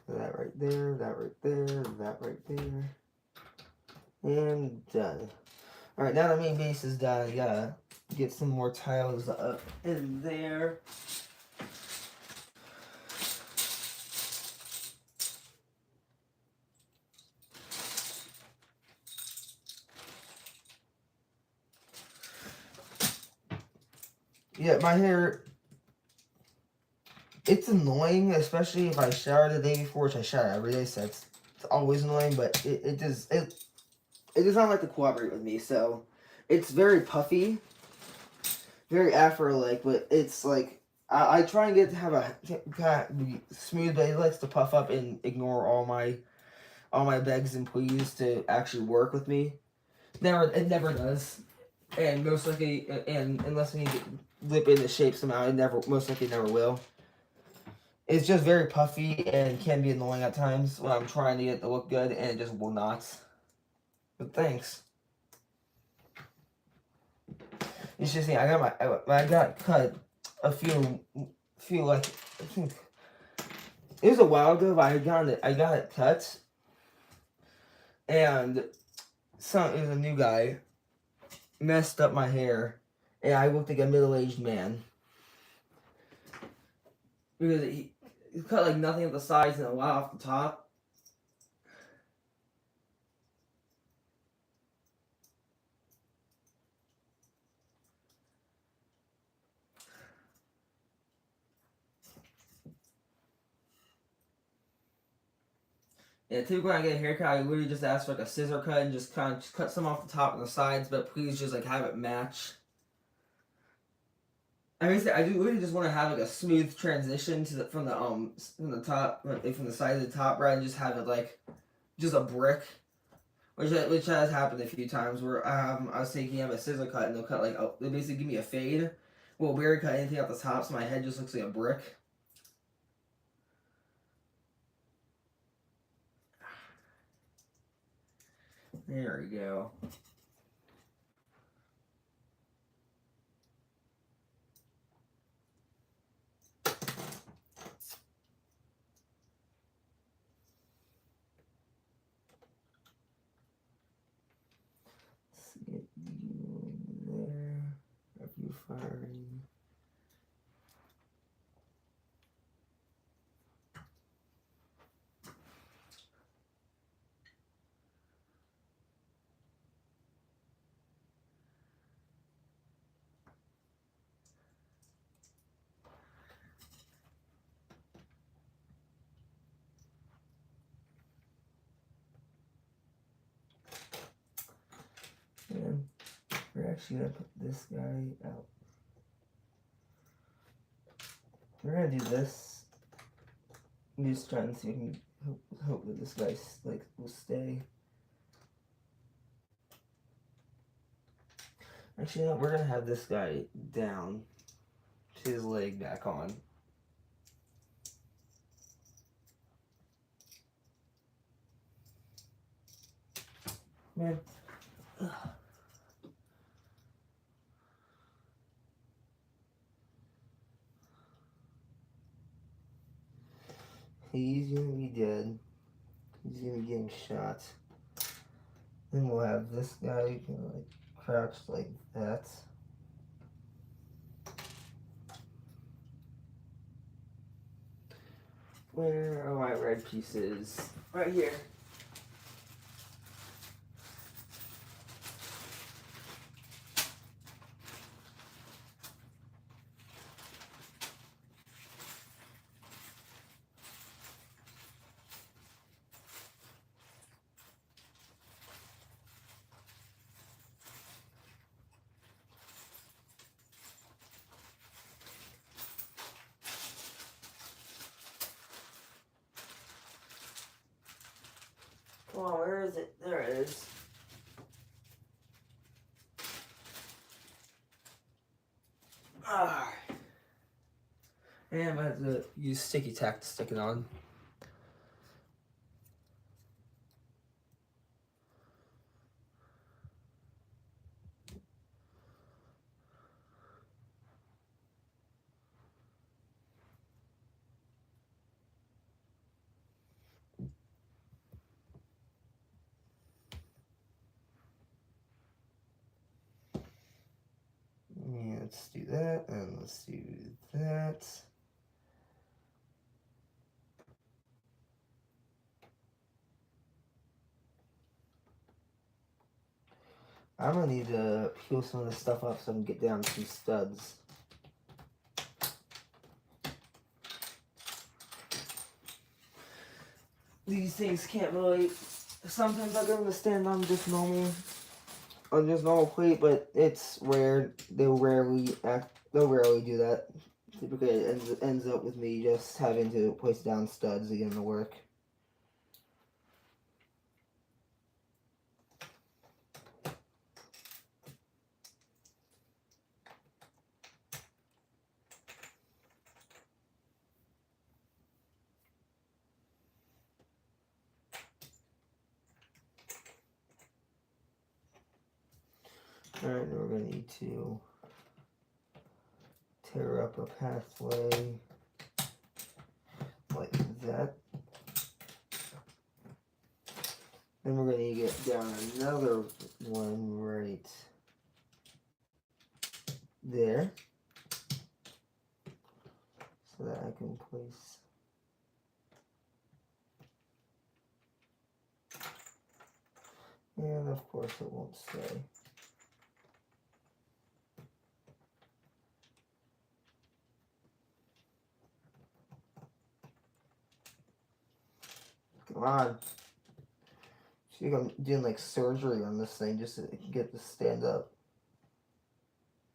That right there, that right there, that right there. And done. Alright, now the main base is done. You gotta get some more tiles up in there. Yeah, my hair, it's annoying, especially if I shower the day before, which I shower every day, so it's always annoying, but it does not like to cooperate with me, so it's very puffy, very afro-like, but it's like, I try and get it to have be smooth, but it likes to puff up and ignore all my begs and pleas to actually work with me. It never does, and most likely, and unless we whip into shape somehow, most likely never will. It's just very puffy and can be annoying at times when I'm trying to get it to look good, and it just will not. But thanks. It's just I got cut a few like I think it was a while ago, but I got it cut, and it was a new guy messed up my hair, and I looked like a middle-aged man because he cut like nothing at the sides and a lot off the top. Yeah, typically when I get a haircut, I literally just ask for like a scissor cut and just kind of cut some off the top and the sides, but please just like have it match. I do really just want to have like a smooth transition to from the top, like from the side of the top, rather than just have it like just a brick, which has happened a few times where I was taking a scissor cut and they'll cut like they'll basically give me a fade. Well, barely cut anything off the top, so my head just looks like a brick. There we go. Let's get you there. Have you firing? And we're actually gonna put this guy out. We're gonna do this. I'm just trying to see if we can hope that this guy like will stay. Actually, no, we're gonna have this guy down, his leg back on. Man. Ugh. He's gonna be dead. He's gonna be getting shot. Then we'll have this guy like crouched like that. Where are my red pieces? Right here. Come on, where is it? There it is. Ah. And I'm gonna have to use sticky tack to stick it on. Yeah, let's do that, and let's do that. I'm gonna need to peel some of this stuff up so I can get down some studs. These things can't really. Sometimes I get them to stand on just normal plate, but it's rare. They'll rarely do that. Typically, it ends up with me just having to place down studs to get them to work. Alright, we're going to need to tear up a pathway like that. Then we're going to get down another one right there so that I can place. And of course it won't stay. Come on. See, I'm doing like surgery on this thing just to get this to stand up.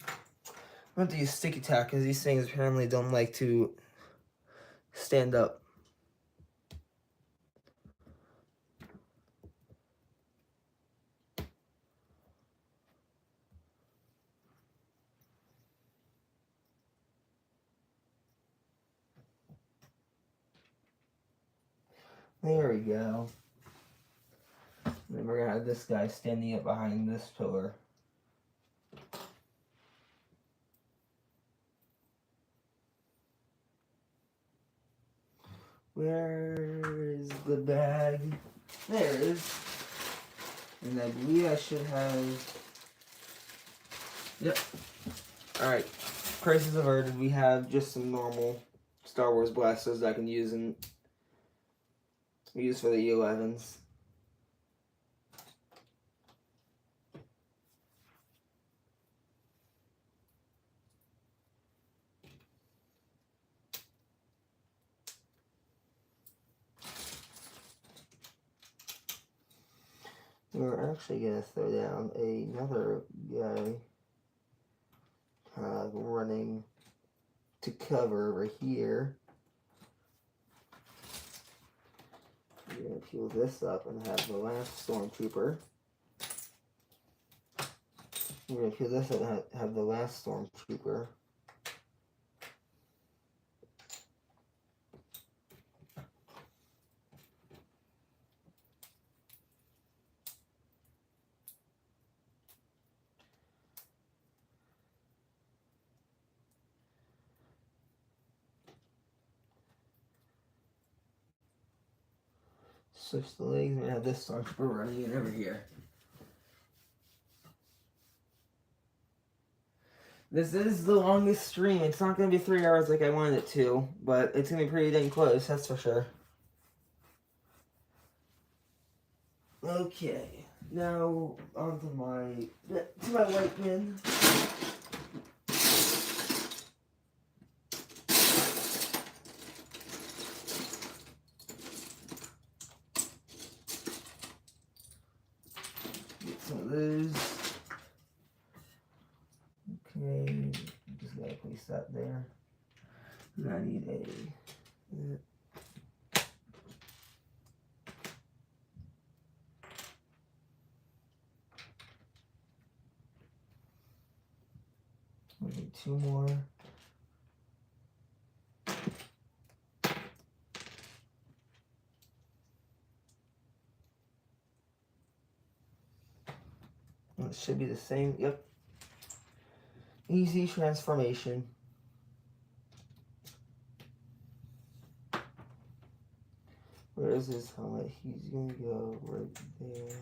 I'm going to use sticky tack because these things apparently don't like to stand up. There we go. then we're gonna have this guy standing up behind this pillar. Where is the bag? There it is. And I believe I should have... Yep. Alright. Crisis averted. We have just some normal Star Wars blasters that I can use for the E11s. We're actually going to throw down another guy running to cover over here. We're going to peel this up and have the last stormtrooper. We're going to peel this up and have the last stormtrooper. Switch the legs and have this stormtrooper running in over here. This is the longest stream. It's not going to be 3 hours like I wanted it to, but it's going to be pretty dang close, that's for sure. Okay, now onto my white men. Get some of those. Okay, just gotta place that there. And I need we need 2 more. It should be the same. Yep. Easy transformation. Where is his helmet? He's gonna go right there.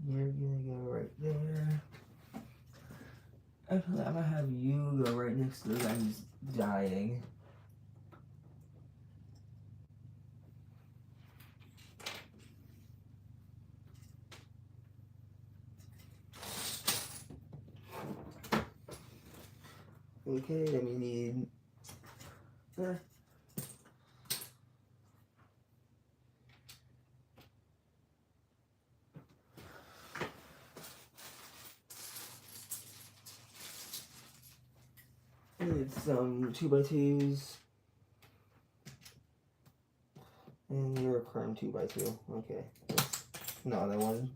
You're gonna go right there. Actually, I'm gonna have you go right next to the guy who's dying. Okay, then we need... we need some 2x2s. And you're a chrome 2x2. Okay. That's not what I wanted.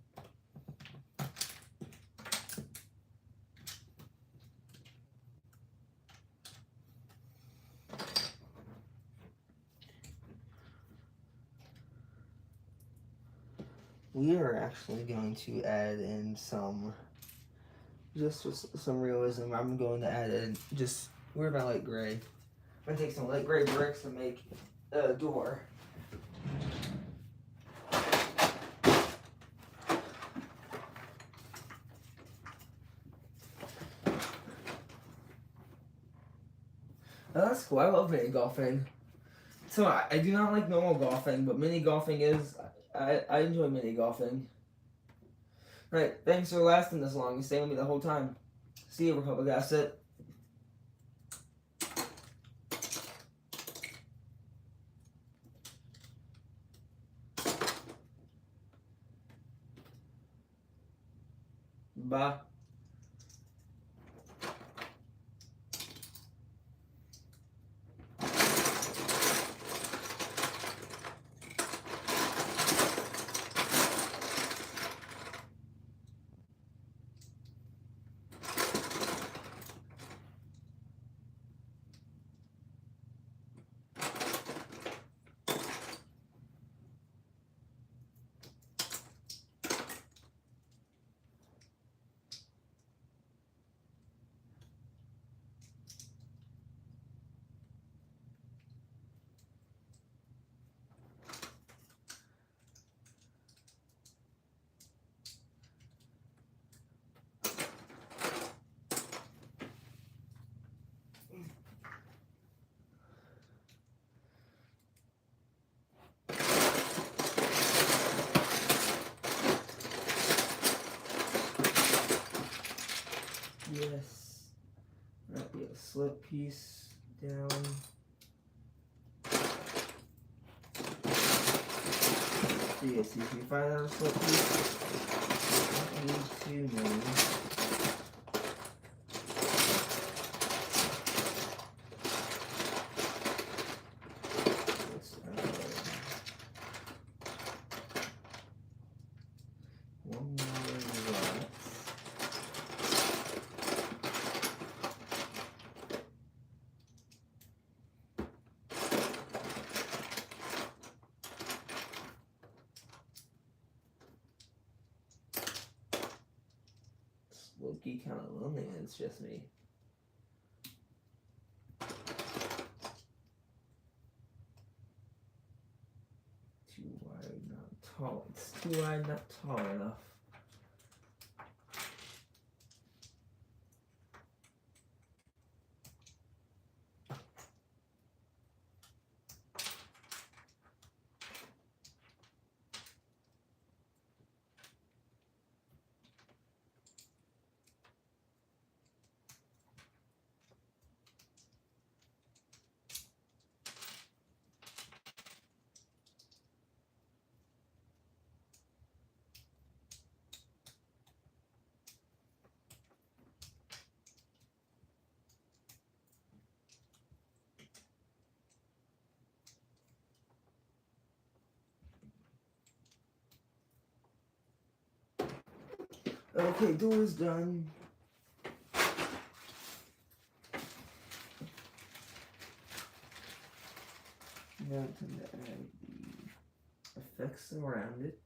We are actually going to add in some, just for some realism, I'm going to add in just, where about light gray? I'm going to take some light gray bricks and make a door. Oh, that's cool. I love mini golfing. So I do not like normal golfing, but mini golfing is... I enjoy mini golfing. Alright, thanks for lasting this long. You stayed with me the whole time. See you, Republic Asset. Bye. a slip piece down. 5 slip piece. Don't need too many. One more lot. Low-key kind of lonely when it's just me. Too wide, not tall. It's too wide, not tall enough. Okay, door's done. Now time to add the effects around it.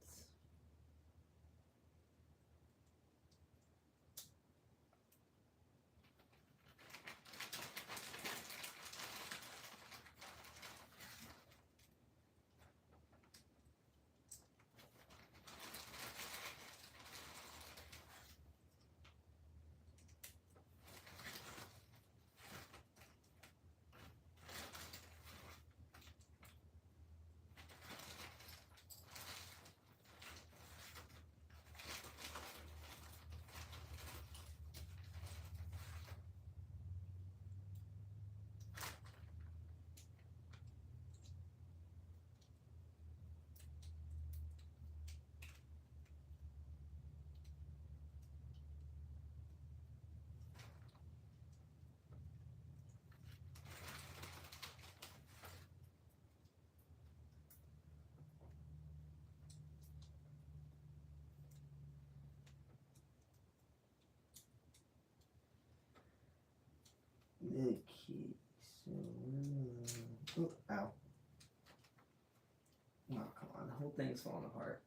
Okay, so oh, ow. Oh, come on, the whole thing's falling apart.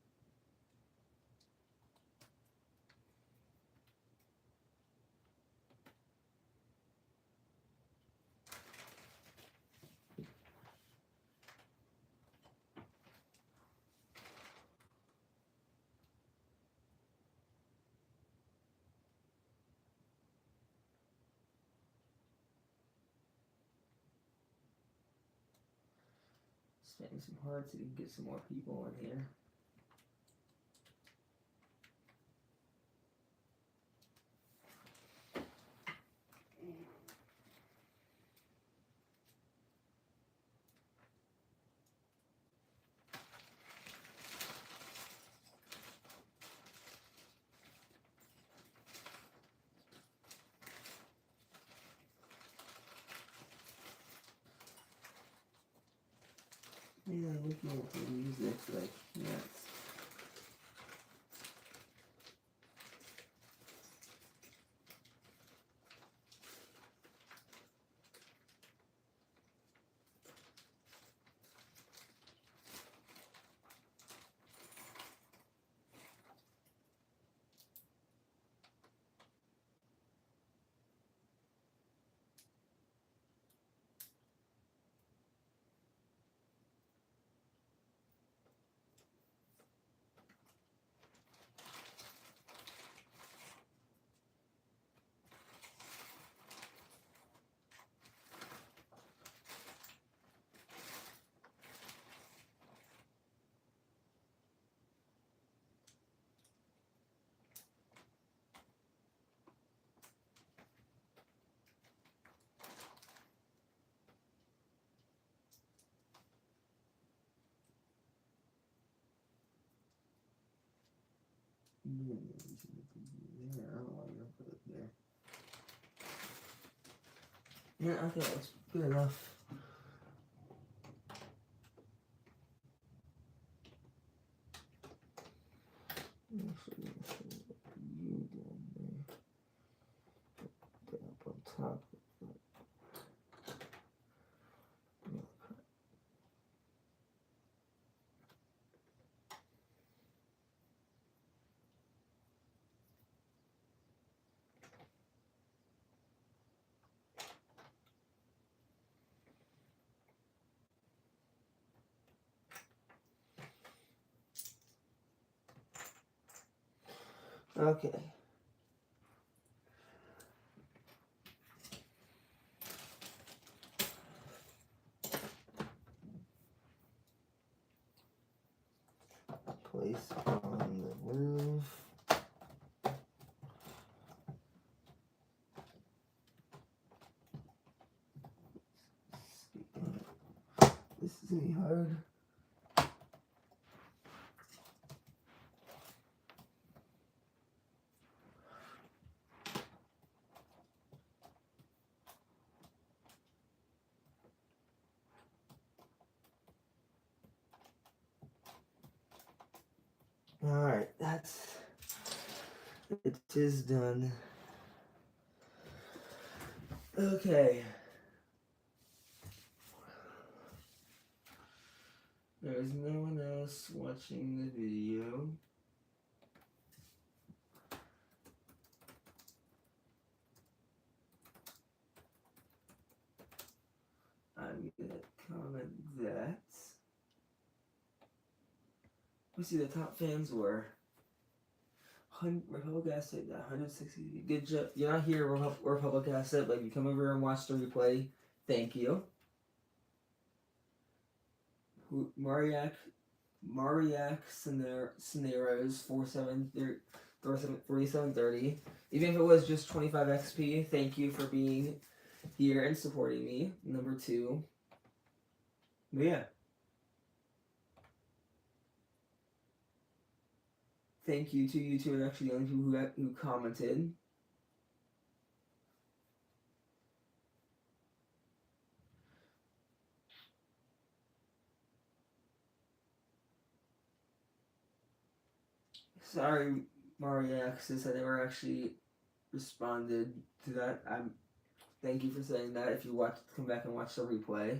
Spending some hearts so we can get some more people in here. Yeah, looking at the music, like, yes. Yeah, I don't know why you're gonna put it there. Yeah, I think that's good enough. Actually, you down there. Put that up on top. Okay. Place on the roof. This is gonna be hard. Alright, it is done. Okay. There's no one else watching the video. I'm gonna comment that. Let's see, the top fans were Republic Asset, 160. Good job. You're not here, Republic Asset, but if you come over and watch the replay, thank you. Mariac Scenarios 4730. Even if it was just 25 XP, thank you for being here and supporting me. Number 2. But yeah. Thank you to you two, and actually the only people who commented. Sorry, Mario Axis, I never actually responded to that. Thank you for saying that. If you come back and watch the replay.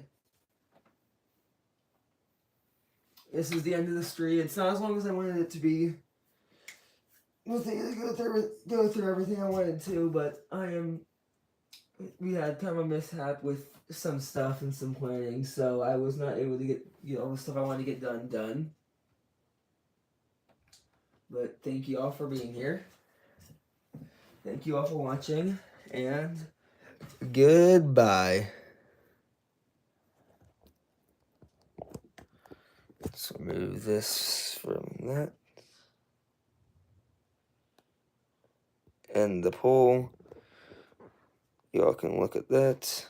This is the end of the stream. It's not as long as I wanted it to be. I was thinking to go through everything I wanted to, but we had kind of a mishap with some stuff and some planning, so I was not able to get all the stuff I wanted to get done. But thank you all for being here. Thank you all for watching, and goodbye. Let's remove this from that. And the poll. Y'all can look at that.